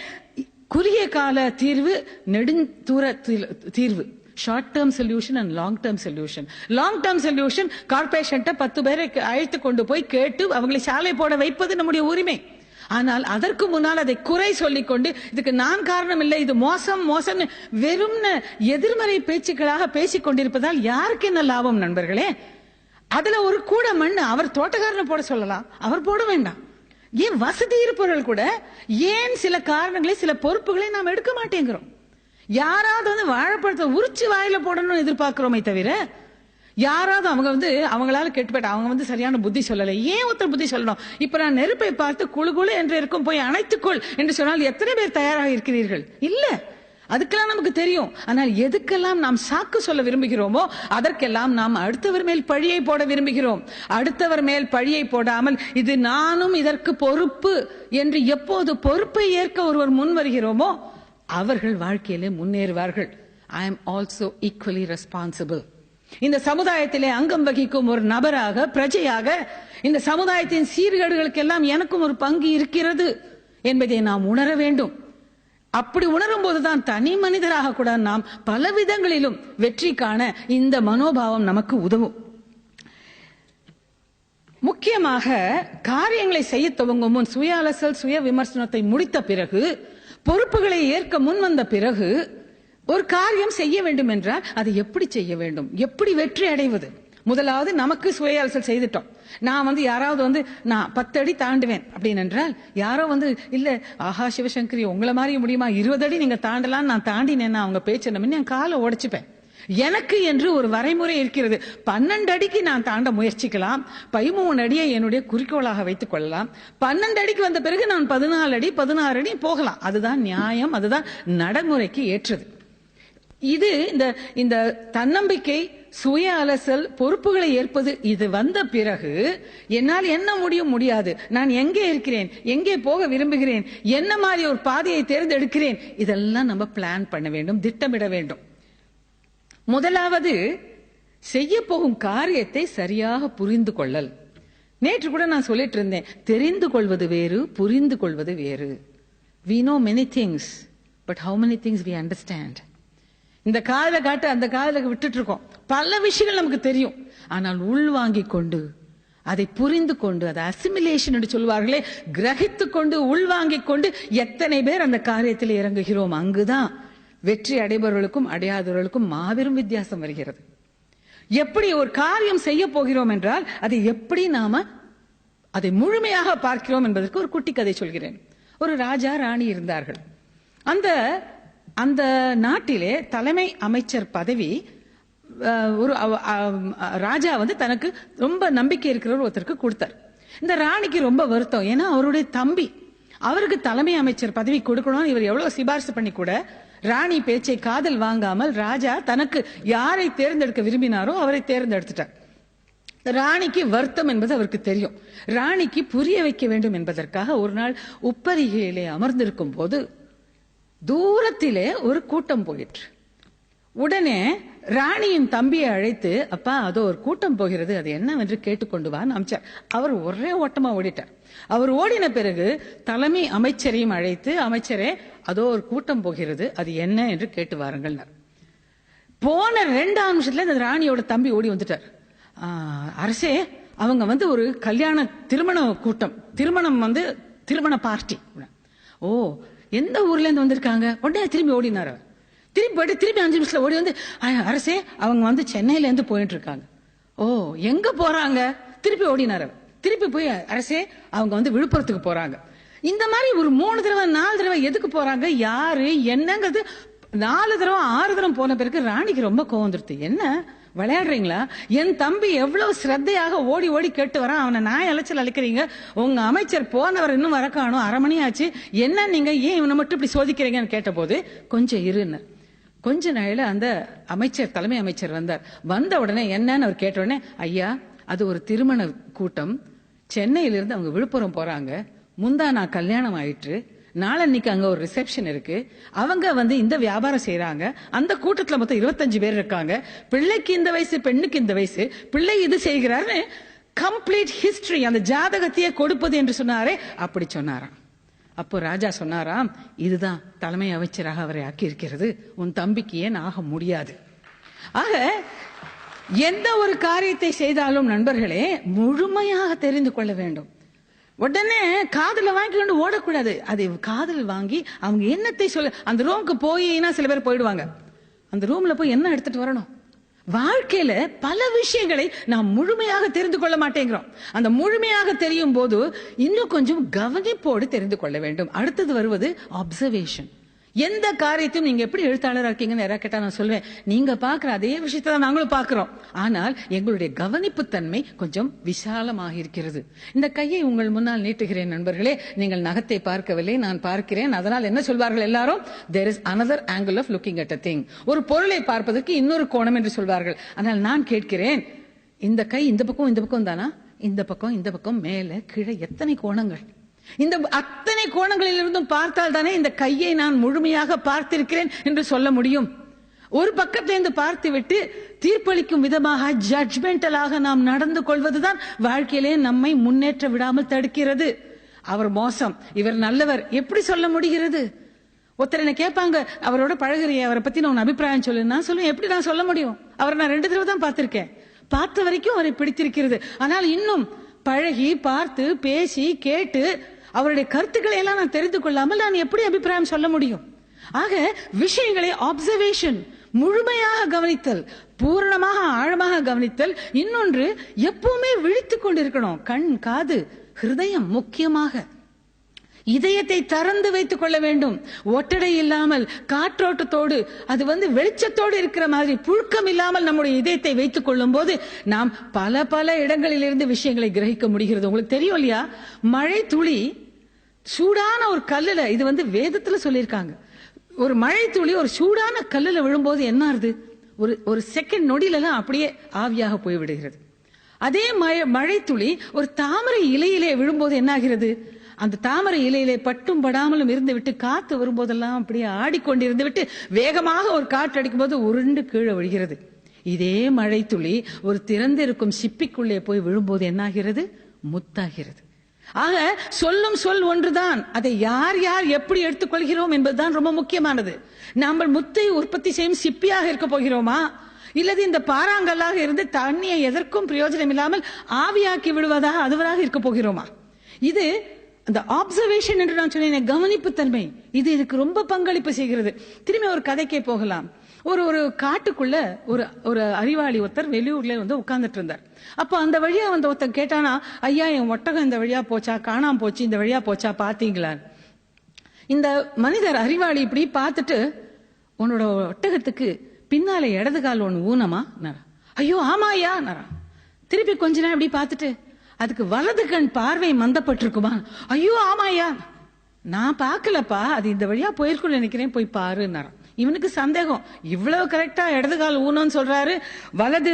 குறுகிய கால தீர்வு, நெடுந்தூர தீர்வு. Short term solution and long term solution. Long term solution, corporation 10 பேரை அழைத்து கொண்டு போய் கேட்டு அவங்களை சாலை போட வைப்பது நம்முடைய உரிமை. ஆனால் அதற்கு முன்னால் அதை குறை சொல்லிக் கொண்டு, இதுக்கு நான் காரணம் இல்லை, இது மோசம் வெறும் எதிர்மறை பேச்சுக்களாக பேசிக் கொண்டிருப்பதால் யாருக்கு என்ன லாபம் நண்பர்களே? அதுல ஒரு கூட மண் அவர் தோட்டக்காரனை போட சொல்லலாம், அவர் போட வேண்டாம். ஏன் வசதி இருப்பவர்கள் கூட ஏன் சில காரணங்களை சில பொறுப்புகளை நாம் எடுக்க மாட்டேங்கிறோம்? யாராவது வந்து வாழைப்பழத்தை உரிச்சு வாயில போடணும்னு எதிர்பார்க்கிறோமே தவிர, யாராவது அவங்க வந்து அவங்களால கெட்டுப்பட்ட அவங்க வந்து சரியான புத்தி சொல்லலை. ஏன் ஒருத்தர் புத்தி சொல்லணும்? இப்ப நான் நெருப்பை பார்த்து குழு குழு என்று இருக்கும் போய் அணைத்துக்கொள் என்று சொன்னால் எத்தனை பேர் தயாராக இருக்கிறீர்கள்? இல்ல, அதுக்கெல்லாம் நமக்கு தெரியும். ஆனால் எதுக்கெல்லாம் நாம் சாக்கு சொல்ல விரும்புகிறோமோ அதற்கெல்லாம் நாம் அடுத்தவர் மேல் பழியை போட விரும்புகிறோம். அடுத்தவர் மேல் பழியை போடாமல் இது நானும் இதற்கு பொறுப்பு என்று எப்போது பொறுப்பை ஏற்க ஒருவர் முன் வருகிறோமோ அவர்கள் வாழ்க்கையிலே முன்னேறுவார்கள். I am also equally responsible. இந்த சமுதாயத்திலே அங்கம் வகிக்கும் ஒரு நபராக, பிரஜையாக, இந்த சமுதாயத்தின் சீர்கேடுகளுக்கெல்லாம் எனக்கும் ஒரு பங்கு இருக்கிறது என்பதை நாம் உணர வேண்டும். அப்படி உணரும் போதுதான் தனி மனிதராக கூட நாம் பல விதங்களிலும் வெற்றி காண இந்த மனோபாவம் நமக்கு உதவும். முக்கியமாக காரியங்களை செய்ய துவங்கும் முன் சுய அலசல், சுய விமர்சனத்தை முடித்த பிறகு, பொறுப்புகளை ஏற்க முன் வந்த பிறகு ஒரு காரியம் செய்ய வேண்டும் என்றால் அதை எப்படி செய்ய வேண்டும், எப்படி வெற்றி அடைவது? முதலாவது நமக்கு சுய அலசல் செய்துட்டோம். நான் வந்து யாராவது வந்து நான் 10 அடி தாண்டுவேன் அப்படின்னு என்றால், யாரோ வந்து இல்ல ஆஹா சிவசங்கரி உங்களை மாதிரி முடியுமா, 20 அடி நீங்க தாண்டலாம், நான் தாண்டினேன்னா அவங்க பேச்சு நம்ம என் காலை உடைச்சுப்பேன். எனக்கு என்று ஒரு வரைமுறை இருக்கிறது. 12 அடிக்கு நான் தாண்ட முயற்சிக்கலாம், 13 அடியை என்னுடைய குறிக்கோளாக வைத்துக் கொள்ளலாம். 12 அடிக்கு வந்த பிறகு நான் 14 அடி 16 அடி போகலாம். அதுதான் நியாயம், அதுதான் நடைமுறைக்கு ஏற்றது. இது இந்த தன்னம்பிக்கை, சுய அலசல், பொறுப்புகளை ஏற்பது இது வந்த பிறகு என்னால் என்ன முடியாது, நான் எங்கே இருக்கிறேன், எங்கே போக விரும்புகிறேன், என்ன மாதிரி ஒரு பாதையை தேர்ந்தெடுக்கிறேன், இதெல்லாம் நம்ம பிளான் பண்ண வேண்டும், திட்டமிட வேண்டும். முதலாவது செய்ய போகும் காரியத்தை சரியாக புரிந்து கொள்ளல். நேற்று கூட நான் சொல்லிட்டு இருந்தேன், தெரிந்து கொள்வது வேறு, புரிந்து கொள்வது வேறு. We know many things, but how many things we understand? இந்த காதல காட்டு அந்த காதல விட்டுட்டு இருக்கோம். பல விஷயங்கள் நமக்கு தெரியும், ஆனால் உள்வாங்கிக் கொண்டு அதை புரிந்து கொண்டு, அதை அசிமிலேஷன் என்று சொல்வார்களே, கிரகித்து கொண்டு உள்வாங்கிக் கொண்டு எத்தனை பேர் அந்த காரியத்தில் இறங்குகிறோம்? அங்குதான் வெற்றி அடைபவர்களுக்கும் அடையாதவர்களுக்கும் மாபெரும் வித்தியாசம் வருகிறது. எப்படி ஒரு காரியம் செய்ய போகிறோம் என்றால் அதை எப்படி நாம அதை முழுமையாக பார்க்கிறோம் என்பதற்கு ஒரு குட்டி கதை சொல்கிறேன். ஒரு ராஜா ராணி இருந்தார்கள். அந்த நாட்டிலே தலைமை அமைச்சர் பதவி ஒரு ராஜா வந்து தனக்கு ரொம்ப நம்பிக்கை இருக்கிறவர் ஒருத்தருக்கு கொடுத்தார். இந்த ராணிக்கு ரொம்ப வருத்தம். ஏன்னா அவருடைய தம்பி, அவருக்கு தலைமை அமைச்சர் பதவி கொடுக்கணும். இவர் எவ்வளவு சிபாரிசு பண்ணி கூட ராணி பேச்சை காதல் வாங்காமல் ராஜா தனக்கு யாரை தேர்ந்தெடுக்க விரும்பினாரோ அவரை தேர்ந்தெடுத்துட்டார். ராணிக்கு வருத்தம் என்பது அவருக்கு தெரியும். ராணிக்கு புரிய வைக்க வேண்டும் என்பதற்காக ஒரு நாள் உப்பரிகையிலே அமர்ந்திருக்கும் போது தூரத்திலே ஒரு கூட்டம் போயிற்று. உடனே ராணியின் தம்பியை அழைத்து, அப்பா அதோ ஒரு கூட்டம் போகிறது, அது என்னவென்று கேட்டுக்கொண்டு வான்னு அமைச்சார். அவர் ஒரே ஓட்டமா ஓடிட்டார். அவர் ஓடின பிறகு தலைமை அமைச்சரையும் அழைத்து, அமைச்சரே அதோ ஒரு கூட்டம் போகிறது, அது என்ன என்று கேட்டு வாருங்கள். போன 2 நிமிஷத்துல இந்த ராணியோட தம்பி ஓடி வந்துட்டார். அரசே, அவங்க வந்து ஒரு திருமண கூட்டம், திருமண பார்ட்டி. ஓ, எந்த ஊர்ல இருந்து வந்திருக்காங்க? உடனே திரும்பி ஓடினார். திரும்பி போயிட்டு திரும்பி 5 நிமிஷத்துல ஓடி வந்து, அரசே அவங்க வந்து சென்னையில இருந்து போயிட்டு இருக்காங்க. ஓ, எங்க போறாங்க? திருப்பி ஓடினார். திருப்பி போய், அரசே அவங்க வந்து விழுப்புரத்துக்கு போறாங்க. இந்த மாதிரி ஒரு 3 தடவை 4 தடவை எதுக்கு போறாங்க, யாரு என்னங்கிறது 4 தடவை 6 தடவை போன பிறகு ராணிக்கு ரொம்ப கோவம் வந்துருது. என்ன விளையாடுறீங்களா? என் தம்பி எவ்வளவு சிரத்தையாக ஓடி ஓடி கேட்டு வரான், அவனை நான் அலைச்சல் அழைக்கிறீங்க. உங்க அமைச்சர் போனவர் இன்னும் வர காணும், 1/2 மணி ஆச்சு, என்ன நீங்க ஏன் இவனை மட்டும் இப்படி சோதிக்கிறீங்கன்னு கேட்ட போது, கொஞ்சம் இருன்னு. கொஞ்ச நாளில அந்த அமைச்சர், தலைமை அமைச்சர் வந்தார். வந்த உடனே என்னன்னு அவர் கேட்ட உடனே, ஐயா அது ஒரு திருமண கூட்டம், சென்னையிலிருந்து அவங்க விழுப்புரம் போறாங்க, முந்தா நான் கல்யாணம் ஆயிற்று, நாளன்னைக்கு அங்க ஒரு ரிசப்ஷன் இருக்கு, அவங்க வந்து இந்த வியாபாரம் செய்யறாங்க, அந்த கூட்டத்துல மொத்தம் 25 பேர் இருக்காங்க, பிள்ளைக்கு இந்த வயசு, பெண்ணுக்கு இந்த வயசு, பிள்ளை இது செய்கிறாரு, கம்ப்ளீட் ஹிஸ்டரி, அந்த ஜாதகத்தையே கொடுப்பது என்று சொன்னாரே, அப்படி சொன்னாராம். அப்போ ராஜா சொன்னாராம், இதுதான் தலைமை அமைச்சராக அவரை ஆக்கி இருக்கிறது, உன் தம்பிக்கு ஏன் ஆக முடியாது. ஆக எந்த ஒரு காரியத்தை செய்தாலும் நண்பர்களே முழுமையாக தெரிந்து கொள்ள வேண்டும். உடனே காதல வாங்கி கொண்டு ஓடக்கூடாது. அதை காதல் வாங்கி அவங்க என்னத்தை சொல்ல, அந்த ரூமுக்கு போயினா சில பேர் போயிடுவாங்க. அந்த ரூம்ல போய் என்ன எடுத்துட்டு வரணும், வாழ்க்கையில பல விஷயங்களை நாம் முழுமையாக தெரிந்து கொள்ள மாட்டேங்கிறோம். அந்த முழுமையாக தெரியும் போது இன்னும் கொஞ்சம் கவனிப்போடு தெரிந்து கொள்ள வேண்டும். அடுத்தது வருவது அப்சர்வேஷன். எந்த காரியத்தையும் நீங்க எப்படி எழுத்தாளராக இருக்கீங்கன்னு யாராவது கேட்டா நான் சொல்வேன், நீங்க பாக்குற அதே விஷயத்தை தான் நாங்களும் பாக்குறோம். ஆனால் எங்களுடைய கவனிப்பு தன்மை கொஞ்சம் விசாலமாக இருக்கிறது. இந்த கையை உங்கள் முன்னால் நீட்டுகிறேன் நண்பர்களே. நீங்கள் நகத்தை பார்க்கவில்லை, நான் பார்க்கிறேன். அதனால் என்ன சொல்வார்கள் எல்லாரும்? there is another angle of looking at a thing. ஒரு பொருளை பார்ப்பதற்கு இன்னொரு கோணம் என்று சொல்வார்கள். ஆனால் நான் கேட்கிறேன், இந்த கை இந்த பக்கம் தானா? இந்த பக்கம் மேல கீழே எத்தனை கோணங்கள்? இந்த அத்தனை கோணங்களில் இருந்தும் பார்த்தால் தானே இந்த கையை நான் முழுமையாக பார்த்திருக்கிறேன் என்று சொல்ல முடியும். ஒரு பக்கத்திலிருந்து பார்த்து விட்டு தீர்ப்பளிக்கும் விதமாக ஜட்ஜ்மெண்டலாக நாம் நடந்து கொள்வதுதான் வாழ்க்கையிலே நம்மை முன்னேற்ற விடாமல் தடுக்கிறது. அவர் மோசம், இவர் நல்லவர் எப்படி சொல்ல முடிகிறது? ஒருத்தர் என்ன கேட்பாங்க, அவரோட பழகுறிய, அவரை பத்தி நான் அபிப்பிராயம் சொல்லு. நான் சொல்லுவேன், எப்படி நான் சொல்ல முடியும்? அவரை நான் 2 தடவை தான் பார்த்திருக்கேன். பார்த்த வரைக்கும் அவரை பிடித்திருக்கிறது. ஆனால் இன்னும் பழகி பார்த்து பேசி கேட்டு அவருடைய கருத்துக்களை எல்லாம் நான் தெரிந்து கொள்ளாமல் நான் எப்படி அபிப்பிராயம் சொல்ல முடியும்? ஆக விஷயங்களை அப்சர்வேஷன், முழுமையாக கவனித்தல், பூரணமாக ஆழமாக கவனித்தல். இன்னொன்று, எப்பவுமே விழித்துக் கொண்டிருக்கணும். கண், காது, ஹிருதயம் முக்கியமாக இதயத்தை திறந்து வைத்துக் கொள்ள வேண்டும். ஒட்டடை இல்லாமல் காற்றோட்டத்தோடு அது வெளிச்சத்தோடு இருக்கிற மாதிரி புழுக்கம் இல்லாமல் நம்முடைய இதயத்தை வைத்துக் கொள்ளும் போது நாம் பல இடங்களிலிருந்து விஷயங்களை கிரகிக்க முடிகிறது. உங்களுக்கு தெரியும் இல்லையா, மழை துளி சூடான ஒரு கல்லுல, இது வேதத்துல சொல்லியிருக்காங்க, ஒரு மழை துளி ஒரு சூடான கல்லுல விழும்போது என்ன ஆகுது? ஒரு செகண்ட் நொடியில அப்படியே ஆவியாக போய்விடுகிறது. அதே மழை துளி ஒரு தாமரை இலையிலே விழும்போது என்ன ஆகிறது? அந்த தாமரை இலையிலே பட்டும் படாமலும் இருந்து விட்டு காத்து வரும்போதெல்லாம் அப்படியே ஆடிக்கொண்டிருந்து விட்டு வேகமாக ஒரு காற்று அடிக்கும் போது உருண்டு கீழே விழுகிறது. இதே மழை துளி ஒரு திறந்திருக்கும் சிப்பிக்குள்ளே போய் விழும்போது என்னாகிறது? முத்தாகிறது. ஆக சொல்லும் சொல் ஒன்றுதான். அதை யார் எப்படி எடுத்துக்கொள்கிறோம் என்பதுதான் ரொம்ப முக்கியமானது. நாம் முத்தை உற்பத்தி செய்யும் சிப்பியாக இருக்க போகிறோமா, இல்லது இந்த பாறாங்கல்லாக இருந்து தண்ணியை எதற்கும் பிரயோஜனம் இல்லாமல் ஆவியாக்கி விடுவதாக அதுவராக இருக்க போகிறோமா? இது அந்த அப்சர்வேஷன் என்று நான் சொன்னேன், கவனிப்பு தன்மை. இது இதுக்கு ரொம்ப பங்களிப்பு செய்கிறது. திரும்பி ஒரு கதைக்கே போகலாம். ஒரு காட்டுக்குள்ள ஒரு அறிவாளி ஒருத்தர் வெளியூர்ல உட்கார்ந்துட்டு இருந்தார். அப்ப அந்த வழியா ஒருத்தர் கேட்டானா, ஐயா என் ஒட்டகம் இந்த வழியா போச்சா, காணாம போச்சு, இந்த வழியா போச்சா, பாத்தீங்களா? இந்த மனிதர் அறிவாளி இப்படி பார்த்துட்டு, உன்னோட ஒட்டகத்துக்கு பின்னால இடது கால் ஒண்ணு ஊனமா? ஐயோ ஆமா ஐயா. திருப்பி கொஞ்ச நேரம் இப்படி பார்த்துட்டு, அதுக்கு வலது கண் பார்வை மந்தப்பட்டிருக்குமா? ஐயோ ஆமாயா. நான் பாக்கலப்பா, அது இந்த வழியா போயிருக்கும் நினைக்கிறேன், போய் பாருன்னாராம். இவனுக்கு சந்தேகம், இவ்வளவு கரெக்டா இடது கால் ஊனம்னு சொல்றாரு, வலது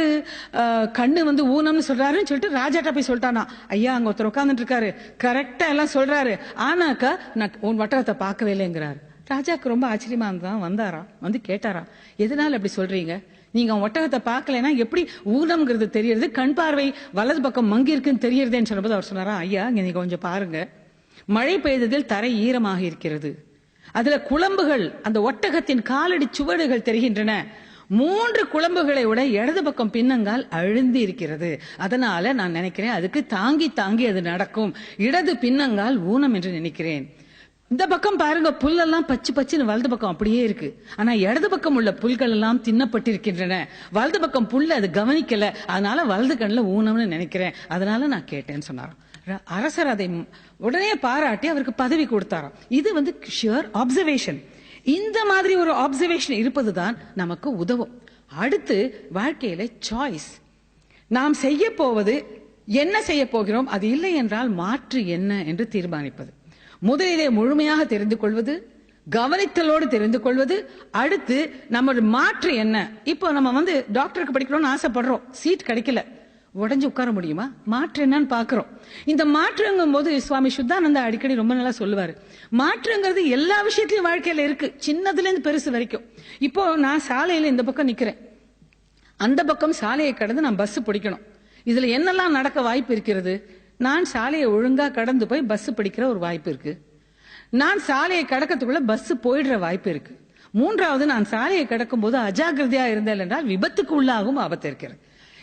கண்ணு ஊனம்னு சொல்றாருன்னு சொல்லிட்டு ராஜாட்ட போய் சொல்லிட்டானா, ஐயா அங்க ஒருத்தர் உட்கார்ந்துட்டு இருக்காரு, கரெக்டா எல்லாம் சொல்றாரு, ஆனாக்கா நான் உன் வட்டகத்தை பார்க்கவே இல்லைங்கிறாரு. ராஜாக்கு ரொம்ப ஆச்சரியமா இருந்தான். வந்தாராம், கேட்டாராம், எதனால அப்படி சொல்றீங்க? நீங்க ஒட்டகத்தை பார்க்கலன்னா எப்படி ஊனம்ங்கிறது தெரியறது, கண் பார்வை வலது பக்கம் மங்கி இருக்குன்னு தெரியறதுன்னு சொன்னபோது அவர் சொன்னாரா, ஐயா நீங்க கொஞ்சம் பாருங்க, மழை பெய்ததில் தரை ஈரமாக இருக்கிறது, அதுல குழம்புகள், அந்த ஒட்டகத்தின் காலடி சுவடுகள் தெரிகின்றன. 3 குழம்புகளை விட இடது பக்கம் பின்னங்கால் அழுந்தி இருக்கிறது. அதனால நான் நினைக்கிறேன் அதுக்கு தாங்கி அது நடக்கும். இடது பின்னங்கால் ஊனம் என்று நினைக்கிறேன். இந்த பக்கம் பாருங்க, புல்லெல்லாம் பச்சுன்னு வலது பக்கம் அப்படியே இருக்கு. ஆனா இடது பக்கம் உள்ள புல்கள் எல்லாம் தின்னப்பட்டிருக்கின்றன. வலது பக்கம் புல்ல அது கவனிக்கல, அதனால வலது கண்ணுல ஊனம்னு நினைக்கிறேன், அதனால நான் கேட்டேன்னு சொன்னாராம். அரசர் அதை உடனே பாராட்டி அவருக்கு பதவி கொடுத்தாராம். இது ஷியர் அப்சர்வேஷன். இந்த மாதிரி ஒரு அப்சர்வேஷன் இருப்பதுதான் நமக்கு உதவும். அடுத்து வாழ்க்கையில சாய்ஸ். நாம் செய்ய போவது என்ன செய்ய போகிறோம், அது இல்லை என்றால் மாற்று என்ன என்று தீர்மானிப்பது. முதலிலே முழுமையாக தெரிந்து கொள்வது, கவனித்தலோடு தெரிந்து கொள்வது. அடுத்து நம்ம மாற்று என்ன? இப்போ நம்ம டாக்டருக்கு படிக்கிறோம்னு ஆசைப்படுறோம், சீட் கிடைக்கல, உடஞ்சு உட்கார முடியுமா? மாற்று என்னன்னு பாக்குறோம். இந்த மாற்றுங்கும் போது சுவாமி சுத்தானந்தா அடிக்கடி ரொம்ப நல்லா சொல்லுவாரு, மாற்றுங்கிறது எல்லா விஷயத்திலும் வாழ்க்கையில இருக்கு, சின்னதுல இருந்து பெருசு வரைக்கும். இப்போ நான் சாலையில இந்த பக்கம் நிக்கிறேன், அந்த பக்கம் சாலையை கடந்து நான் பஸ் பிடிக்கணும். இதுல என்னெல்லாம் நடக்க வாய்ப்பு இருக்கிறது? நான் சாலையை ஒழுங்கா கடந்து போய் பஸ் பிடிக்கிற ஒரு வாய்ப்பு இருக்கு. நான் சாலையை கடக்கிறதுக்குள்ள பஸ் போயிடுற வாய்ப்பு இருக்கு. மூன்றாவது, நான் சாலையை கடக்கும் போது அஜாக்கிரதையா இருந்தேன் என்றால் விபத்துக்கு உள்ளாகும் ஆபத்து இருக்கிறது.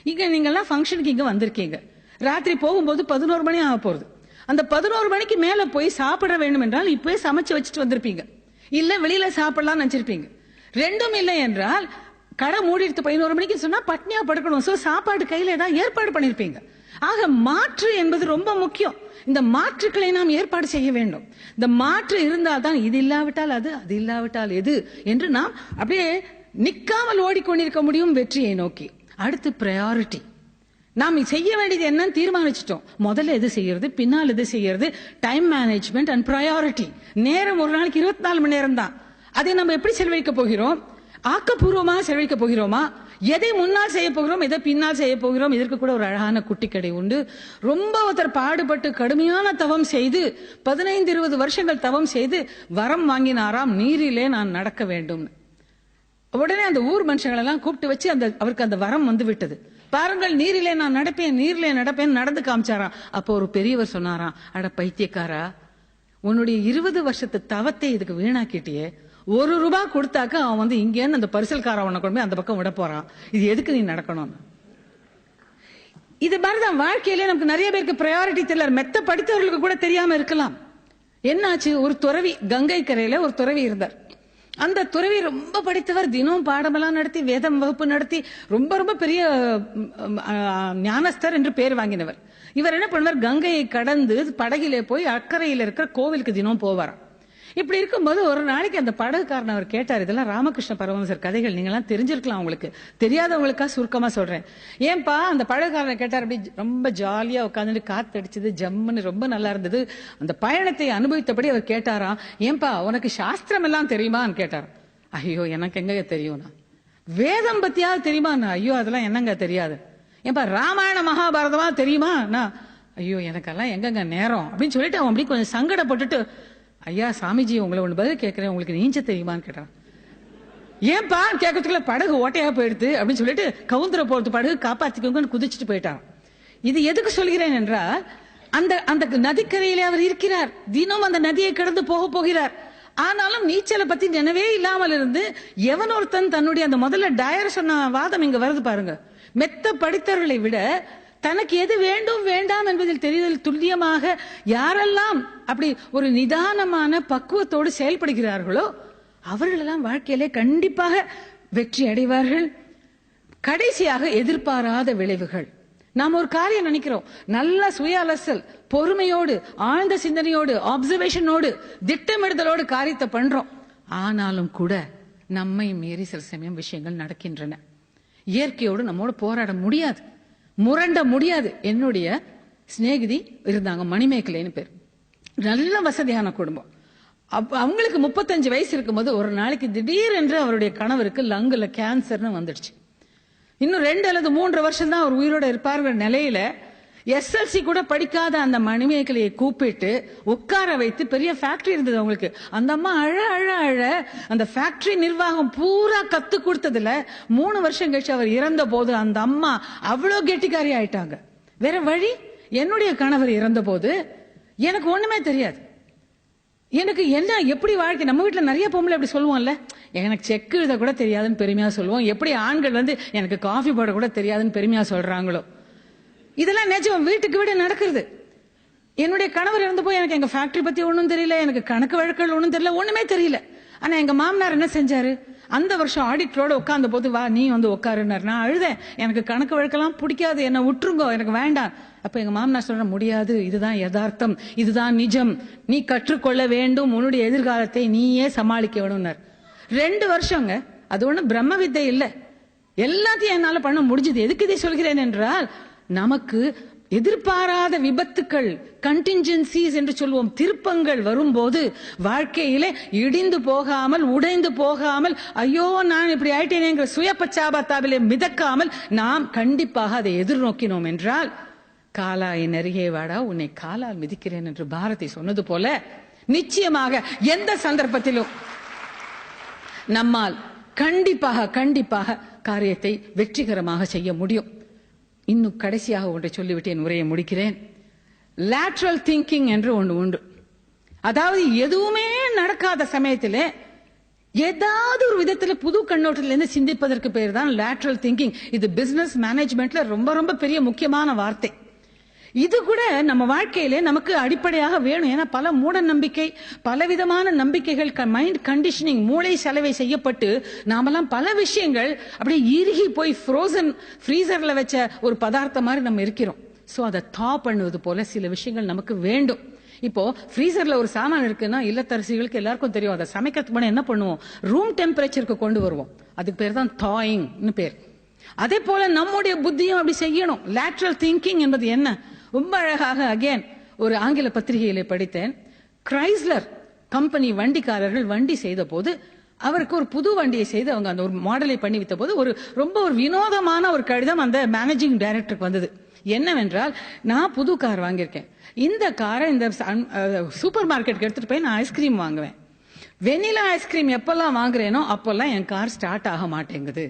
இங்க நீங்க எல்லாம் ஃபங்க்ஷனுக்கு இங்க வந்திருக்கீங்க, ராத்திரி போகும்போது 11 மணி ஆக போகுது. அந்த 11 மணிக்கு மேல போய் சாப்பிட வேண்டும் என்றால் இப்பவே சமைச்சு வச்சுட்டு வந்திருப்பீங்க, இல்ல வெளியில சாப்பிடலாம் நினைச்சிருப்பீங்க. ரெண்டும் இல்லை என்றால் கடை மூடிட்டு 11 மணிக்கு சொன்னா பட்னியா படுக்கணும். சோ சாப்பாடு கையில ஏதாவது ஏற்பாடு பண்ணிருப்பீங்க. ஆக மாற்று என்பது ரொம்ப முக்கியம். இந்த மாற்றுக்களை நாம் ஏற்பாடு செய்ய வேண்டும். இந்த மாற்று இருந்தால்தான் இது இல்லாவிட்டால் அது, அது இல்லாவிட்டால் எது என்று நாம் அப்படியே நிக்காமல் ஓடிக்கொண்டிருக்க முடியும் வெற்றியை நோக்கி. அடுத்து பிரையாரிட்டி. நாம் செய்ய வேண்டியது என்னன்னு தீர்மானிச்சிட்டோம். முதல்ல எது செய்யறது, பின்னால் எது செய்யறது, டைம் மேனேஜ்மெண்ட் அண்ட் பிரையாரிட்டி. நேரம் ஒரு நாளைக்கு 24 மணி நேரம் தான். அதை நம்ம எப்படி செலவழிக்க போகிறோம்? ஆக்கப்பூர்வமாக செலவழிக்க போகிறோமா? எதை முன்னால் செய்ய போகிறோம், எதை பின்னால் செய்ய போகிறோம்? இதற்கு கூட ஒரு அழகான குட்டி கடை உண்டு. ரொம்ப ஒருத்தர் பாடுபட்டு கடுமையான தவம் செய்து 15-20 வருஷங்கள் தவம் செய்து வரம் வாங்கினாராம், நீரிலே நான் நடக்க வேண்டும். உடனே அந்த ஊர் மனுஷங்களை எல்லாம் கூப்பிட்டு வச்சு அவருக்கு அந்த வரம் வந்து விட்டது. பாருங்கள், நீரிலே நான் நடப்பேன், நீரிலே நடப்பேன், நடந்து காமிச்சாராம். அப்போ ஒரு பெரியவர் சொன்னாராம், அட பைத்தியக்காரா, உன்னுடைய 20 வருஷத்து தவத்தை இதுக்கு வீணாக்கிட்டியே. ₹1 கொடுத்தாக்க அவன் வந்து இங்கேன்னு அந்த பரிசல்காரன் உன்னை கொண்டு போய் அந்த பக்கம் விட போறான். இது எதுக்கு நீ நடக்கணும்? இது மாதிரிதான் வாழ்க்கையிலே நமக்கு நிறைய பேருக்கு பிரையாரிட்டி தெரியல. மெத்த படித்தவர்களுக்கு கூட தெரியாம இருக்கலாம். என்னாச்சு, ஒரு துறவி, கங்கை கரையில ஒரு துறவி இருந்தார். அந்த துறவி ரொம்ப படித்தவர், தினம் பாடமெல்லாம் நடத்தி வேதம் வகுப்பு நடத்தி ரொம்ப ரொம்ப பெரிய ஞானஸ்தர் என்று பேர் வாங்கினவர். இவர் என்ன பண்ணுவார், கங்கையை கடந்து படகிலே போய் அக்கறையில் இருக்கிற கோவிலுக்கு தினம் போவாராம். இப்படி இருக்கும்போது ஒரு நாளைக்கு அந்த படகுக்காரன் அவர் கேட்டார், இதெல்லாம் ராமகிருஷ்ண பரமஹம்சர் கதைகள், நீங்க எல்லாம் தெரிஞ்சிருக்கலாம், உங்களுக்கு தெரியாதவங்களுக்கா சுருக்கமா சொல்றேன். ஏன்பா? அந்த படகுக்காரனை கேட்டார். அப்படி ரொம்ப ஜாலியா உட்காந்துட்டு காத்தடிச்சது, ஜம்முன்னு ரொம்ப நல்லா இருந்தது. அந்த பயணத்தை அனுபவித்தபடி அவர் கேட்டாராம், ஏன்பா உனக்கு சாஸ்திரம் எல்லாம் தெரியுமான்னு கேட்டார். ஐயோ எனக்கு எங்க தெரியும்னா. வேதம் பத்தியாவது தெரியுமா? ஐயோ அதெல்லாம் என்னங்க தெரியாது. ஏன்பா ராமாயண மகாபாரதமா தெரியுமா? ஐயோ எனக்கெல்லாம் எங்கங்க நேரம் அப்படின்னு சொல்லிட்டு அவன் அப்படி கொஞ்சம் சங்கடப்பட்டுட்டு, ஐயா சாமிஜி உங்களை ஒண்ணு பதில் கேட்கிறேன், உங்களுக்கு நீஞ்ச தெரியுமான்னு கேட்டான். ஏன்பா கேட்கறதுக்குள்ள படகு ஓட்டையா போயிடுது அப்படின்னு சொல்லிட்டு கவுந்தர போறது படகு காப்பாத்திக்கோங்கன்னு குதிச்சுட்டு போயிட்டான். இது எதுக்கு சொல்கிறேன் என்றால், அந்த நதிக்கரையிலே அவர் இருக்கிறார், தினம் அந்த நதியை கடந்து போகிறார். ஆனாலும் நீச்சலை பத்தி நினைவே இல்லாமல் இருந்து எவன் ஒருத்தன் தன்னுடைய அந்த முதல்ல டயர் சொன்ன வாதம் இங்க வருது பாருங்க. மெத்த படித்தவர்களை விட தனக்கு எது வேண்டும் வேண்டாம் என்பதில் தெரிதல் துல்லியமாக யாரெல்லாம் அப்படி ஒரு நிதானமான பக்குவத்தோடு செயல்படுகிறார்களோ அவர்களெல்லாம் வாழ்க்கையிலே கண்டிப்பாக வெற்றி அடைவார்கள். கடைசியாக எதிர்பாராத விளைவுகள். நாம் ஒரு காரியம் நினைக்கிறோம், நல்ல சுய அலசல், பொறுமையோடு, ஆழ்ந்த சிந்தனையோடு, ஆப்சர்வேஷனோடு, திட்டமிடுதலோடு காரியத்தை பண்றோம். ஆனாலும் கூட நம்மை மீறி சில சமயம் விஷயங்கள் நடக்கின்றன. இயற்கையோடு நம்மோடு போராட முடியாது, முரண்ட முடியாது. என்னுடைய சிநேகிதி இருந்தாங்க, மணிமேகலைன்னு பேர். நல்ல வசதியான குடும்பம். அவங்களுக்கு 35 வயசு இருக்கும்போது ஒரு நாளைக்கு திடீரென்று அவருடைய கணவருக்கு லங்குல கேன்சர்னு வந்துடுச்சு. இன்னும் 2 அல்லது 3 வருஷம் தான் அவர் உயிரோட இருப்பாருங்கிற நிலையில SLC கூட படிக்காத அந்த மணிமேகலையை கூப்பிட்டு உட்கார வைத்து, பெரிய ஃபேக்டரி இருந்தது அவங்களுக்கு. அந்த அம்மா அழ அழ அழ அந்த ஃபேக்டரி நிர்வாகம் பூரா கத்து கொடுத்ததுல 3 வருஷம் கழிச்சு அவர் இறந்த போது அந்த அம்மா அவ்வளவு கெட்டிக்காரி ஆயிட்டாங்க. வேற வழி. என்னுடைய கணவர் இறந்த போது எனக்கு ஒண்ணுமே தெரியாது. எனக்கு என்ன எப்படி வாழ்க்கை, நம்ம வீட்டுல நிறைய பொம்பளை அப்படி சொல்லுவோம்ல, எனக்கு செக் எழுத கூட தெரியாதுன்னு பெருமையா சொல்லுவோம். எப்படி ஆண்கள் வந்து எனக்கு காஃபி போட கூட தெரியாதுன்னு பெருமையா சொல்றாங்களோ, இதெல்லாம் நிஜம், வீட்டுக்கு வீடு நடக்கிறது. என்னுடைய கணவர் இறந்து போய் எனக்கு எங்க ஃபேக்டரி பத்தி ஒண்ணும் தெரியல, எனக்கு கணக்கு வழக்குகள் ஒண்ணும் தெரியல, ஒண்ணுமே தெரியல. ஆனா எங்க மாமனார் என்ன செஞ்சாரு, அந்த வருஷம் ஆடிட்டரோட உட்கார்ந்த போது வா நீ வந்து உட்காருன்னாரு. நான் அழுதேன், எனக்கு கணக்கு வழக்கெல்லாம் பிடிக்காது, என்ன விட்டுருங்கோ, எனக்கு வேண்டாம். அப்ப எங்க மாமனார் சொல்ற, முடியாது, இதுதான் யதார்த்தம், இதுதான் நிஜம், நீ கற்றுக்கொள்ள வேண்டும், உன்னுடைய எதிர்காலத்தை நீயே சமாளிக்க வேணும்னார். 2 வருஷங்க. அது ஒண்ணு பிரம்ம வித்தை இல்ல, எல்லாத்தையும் என்னால பண்ண முடிஞ்சது. எதுக்கு இதை சொல்கிறேன் என்றால், நமக்கு எதிர்பாராத விபத்துக்கள், கண்டின்ஜென்சிஸ் என்று சொல்வோம், திருப்பங்கள் வரும்போது வாழ்க்கையிலே இடிந்து போகாமல், உடைந்து போகாமல், ஐயோ நான் இப்படி ஆயிட்டேனேங்கிற சுய பச்சாபத்தாவிலே மிதக்காமல் நாம் கண்டிப்பாக அதை எதிர்நோக்கினோம் என்றால், காலாய் நெருகே வாடா உன்னை காலால் மிதிக்கிறேன் என்று பாரதி சொன்னது போல, நிச்சயமாக எந்த சந்தர்ப்பத்திலும் நம்மால் கண்டிப்பாக கண்டிப்பாக காரியத்தை வெற்றிகரமாக செய்ய முடியும். இன்னும் கடைசியாக ஒன்றை சொல்லிவிட்டு என் உரையை முடிக்கிறேன். லேட்ரல் திங்கிங் என்று ஒன்று உண்டு. அதாவது எதுவுமே நடக்காத சமயத்திலே ஏதாவது ஒரு விதத்துல புது கண்ணோட்டத்திலிருந்து சிந்திப்பதற்கு பேர் தான் லேட்ரல் திங்கிங். இது பிசினஸ் மேனேஜ்மெண்ட்ல ரொம்ப ரொம்ப பெரிய முக்கியமான வார்த்தை. இது கூட நம்ம வாழ்க்கையிலே நமக்கு அடிப்படையாக வேணும். ஏன்னா பல மூட நம்பிக்கை, பலவிதமான நம்பிக்கைகள், மைண்ட் கண்டிஷனிங், மூளை சலவை செய்யப்பட்டு நாமெல்லாம் பல விஷயங்கள் அப்படியே இறுகி போய் ஃப்ரோசன் ஃப்ரீசர்ல வச்ச ஒரு பதார்த்தம் மாதிரி நம்ம இருக்கிறோம். சோ அதை தா பண்ணுவது போல சில விஷயங்கள் நமக்கு வேண்டும். இப்போ ஃப்ரீசர்ல ஒரு சாமான் இருக்குன்னா இல்லத்தரசிகளுக்கு எல்லாருக்கும் தெரியும், அதை சமைக்கிறதுக்கு முன்னாடி என்ன பண்ணுவோம், ரூம் டெம்பரேச்சருக்கு கொண்டு வருவோம். அதுக்கு பேர் தான் தாயிங்னு பேர். அதே போல நம்முடைய புத்தியும் அப்படி செய்யணும். லேட்ரல் திங்கிங் என்பது என்ன? ரொம்ப அழகாக அகேன் ஒரு ஆங்கில பத்திரிகையிலே படித்தேன். கிரைஸ்லர் கம்பெனி வண்டிக்காரர்கள் வண்டி செய்த போது அவருக்கு ஒரு புது வண்டியை செய்து அவங்க அந்த ஒரு மாடலை பண்ணி வைத்த போது ஒரு ரொம்ப ஒரு வினோதமான ஒரு கடிதம் அந்த மேனேஜிங் டைரக்டருக்கு வந்தது. என்னவென்றால், நான் புது கார் வாங்கியிருக்கேன், இந்த காரை இந்த சூப்பர் மார்க்கெட்டுக்கு எடுத்துட்டு போய் நான் ஐஸ்கிரீம் வாங்குவேன். வெனிலா ஐஸ்கிரீம் எப்பெல்லாம் வாங்குறேனோ அப்பெல்லாம் என் கார் ஸ்டார்ட் ஆக மாட்டேங்குது.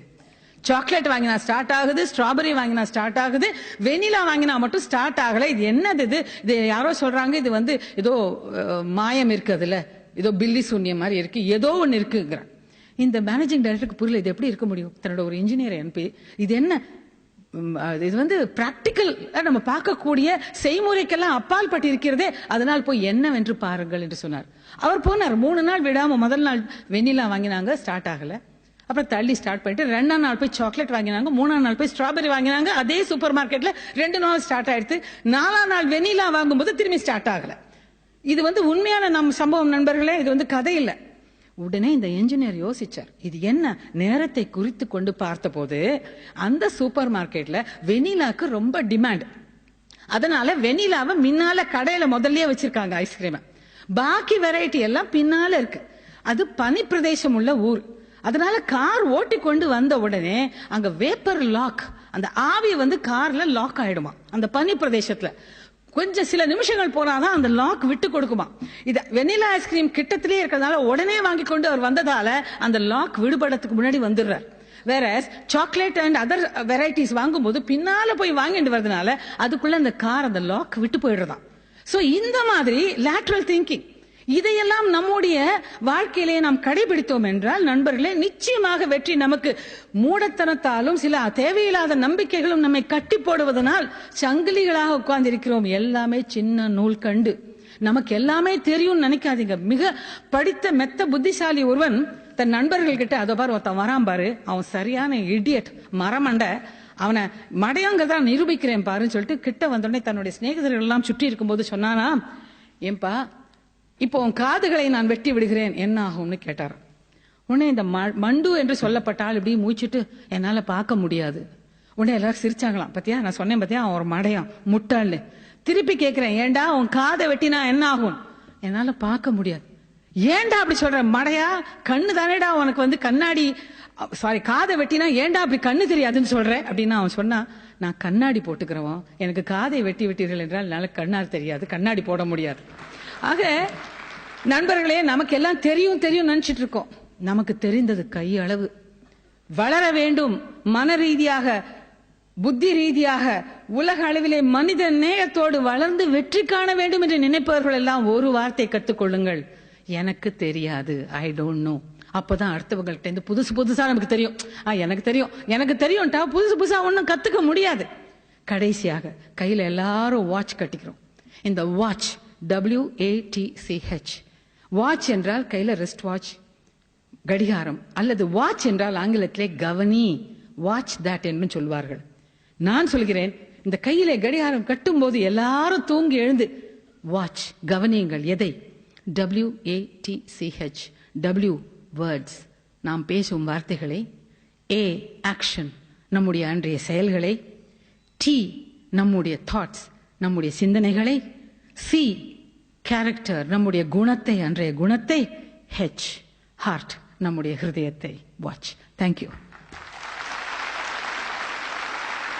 சாக்லேட் வாங்கினா ஸ்டார்ட் ஆகுது, ஸ்ட்ராபெரி வாங்கினா ஸ்டார்ட் ஆகுது, வெனிலா வாங்கினா மட்டும் ஸ்டார்ட் ஆகல. இது என்னது? இது யாரோ சொல்றாங்க, இது வந்து ஏதோ மாயம் இருக்கு, அதுல ஏதோ பில்லி சூன்யம் மாதிரி இருக்கு, ஏதோ ஒன்னு இருக்குங்கிற. இந்த மேனேஜிங் டைரக்டருக்கு புரியல, இது எப்படி இருக்க முடியும்? தன்னோட ஒரு இன்ஜினியரை அனுப்பி இது என்ன, இது வந்து பிராக்டிக்கல் நம்ம பார்க்கக்கூடிய செய்முறைக்கெல்லாம் அப்பால் பட்டு இருக்கிறதே, அதனால் போய் என்னவென்று பாருங்கள் என்று சொன்னார். அவர் போனார். 3 நாள் விடாம முதல் நாள் வெனிலா வாங்கினாங்க, ஸ்டார்ட் ஆகல. அப்புறம் தள்ளி ஸ்டார்ட் பண்ணிட்டு 2ஆம் நாள் போய் சாக்லேட் வாங்கினாங்க, 3ஆம் நாள் போய் ஸ்ட்ராபெரி வாங்கினாங்க. அதே சூப்பர் மார்க்கெட்ல 2 நாள் ஸ்டார்ட் ஆயிடுச்சு. 4ஆம் நாள் வெனிலா வாங்கும்போது திரும்பி ஸ்டார்ட் ஆகல. இது வந்து உண்மையான நம் சம்பவம் நண்பர்களே, இது வந்து கதை இல்லை. உடனே இந்த என்ஜினியர் யோசிச்சார், இது என்ன? நேரத்தை குறித்து கொண்டு பார்த்த போது அந்த சூப்பர் மார்க்கெட்ல வெனிலாக்கு ரொம்ப டிமாண்ட். அதனால வெனிலாவை முன்னால கடையில முதல்லயே வச்சிருக்காங்க ஐஸ்கிரீம். பாக்கி வெரைட்டி எல்லாம் பின்னால இருக்கு. அது பனி பிரதேசம் உள்ள ஊர். அதனால கார் ஓட்டி கொண்டு வந்த உடனே அங்க வேப்பர் லாக், அந்த ஆவி வந்து கார்ல லாக் ஆயிடுமா அந்த பனி பிரதேசத்துல. கொஞ்சம் சில நிமிஷங்கள் போனாதான் அந்த லாக் விட்டு கொடுக்குமா. இது வெனிலா ஐஸ்கிரீம் கிட்டத்திலே இருக்கிறதால உடனே வாங்கி கொண்டு அவர் வந்ததால அந்த லாக் விடுபடத்துக்கு முன்னாடி வந்துடுறார். வேற சாக்லேட் அண்ட் அதர் வெரைட்டிஸ் வாங்கும்போது பின்னால போய் வாங்கிட்டு வரதுனால அதுக்குள்ள அந்த கார் அந்த லாக் விட்டு போயிடுறதாம். சோ இந்த மாதிரி லேட்ரல் திங்கிங், இதையெல்லாம் நம்முடைய வாழ்க்கையிலே நாம் கடைபிடித்தோம் என்றால் நண்பர்களே, நிச்சயமாக வெற்றி நமக்கு. மூடத்தனத்தாலும் சில தேவையில்லாத நம்பிக்கைகளும் நம்மை கட்டி போடுவதனால் சங்கிலிகளாக உட்கார்ந்து இருக்கிறோம். எல்லாமே சின்ன நூல் கண்டு, நமக்கு எல்லாமே தெரியும் நினைக்காதீங்க. மிக படித்த மெத்த புத்திசாலி ஒருவன் தன் நண்பர்கள் கிட்ட, அதோ பாரு ஒருத்தன் வரான் பாரு, அவன் சரியான இடியட் மரமண்ட, அவனை மடையங்கிறதா நிரூபிக்கிறேன் பாருன்னு சொல்லிட்டு கிட்ட வந்தோடனே தன்னுடைய சிநேகிதர்கள் எல்லாம் சுற்றி இருக்கும் போது சொன்னானா, ஏன்பா இப்போ உன் காதுகளை நான் வெட்டி விடுகிறேன், என்ன ஆகும்னு கேட்டார். உடனே இந்த மண்டு என்று சொல்லப்பட்டால் இப்படி மூச்சிட்டு, என்னால பார்க்க முடியாது. உடனே எல்லாரும் சிரிச்சாங்களாம். பத்தியா, நான் சொன்னேன் பத்தியா, அவன் ஒரு மடையான் முட்டாள்னு. திருப்பி கேட்கிறேன், ஏண்டா உன் காதை வெட்டினா என்ன ஆகும்? என்னால பார்க்க முடியாது. ஏண்டா அப்படி சொல்ற? மடையா, கண்ணு தானேடா உனக்கு வந்து கண்ணாடி, சாரி காதை வெட்டினா ஏண்டா அப்படி கண்ணு தெரியாதுன்னு சொல்ற அப்படின்னு அவன் சொன்னா, நான் கண்ணாடி போட்டுக்கிறவன், எனக்கு காதை வெட்டி விட்டீர்கள் என்றால் என்னால கண்ணார் தெரியாது, கண்ணாடி போட முடியாது. ஆக நண்பர்களே, நமக்கு எல்லாம் தெரியும் தெரியும் நினைச்சிட்டு இருக்கோம். நமக்கு தெரிந்தது கையளவு. வளர வேண்டும், மன ரீதியாக புத்தி ரீதியாக உலக அளவிலே மனித நேயத்தோடு வளர்ந்து வெற்றி காண வேண்டும் என்று நினைப்பவர்கள் எல்லாம் ஒரு வார்த்தை கற்றுக்கொள்ளுங்கள், எனக்கு தெரியாது, ஐ டோன்ட் நோ. அப்பதான் அடுத்தவங்கள்ட்ட இருந்து புதுசு புதுசா நமக்கு தெரியும். எனக்கு தெரியும் எனக்கு தெரியும்ட்டா புதுசு புதுசா ஒன்னும் கத்துக்க முடியாது. கடைசியாக கையில எல்லாரும் வாட்ச் கட்டிக்கிறோம். இந்த வாட்ச் WATCH, வாட்ச் என்றால் கையில ரெஸ்ட் வாட்ச், கடிகாரம், அல்லது வாட்ச் என்றால் ஆங்கிலத்திலே கவனி, வாட்ச் தட் என்று சொல்வார்கள். நான் சொல்கிறேன், இந்த கையிலே கடிகாரம் கட்டும் போது எல்லாரும் தூங்கி எழுந்து வாட்ச், கவனியுங்கள். எதை? WATCH. W வேர்ட்ஸ், நாம் பேசும் வார்த்தைகளை. A ஆக்ஷன், நம்முடைய அன்றைய செயல்களை. T நம்முடைய தாட்ஸ், நம்முடைய சிந்தனைகளை. C கேரக்டர், நம்முடைய குணத்தை, அன்றைய குணத்தை. H ஹார்ட், நம்முடைய ஹிருதயத்தை. வாட்ச். தேங்க்யூ.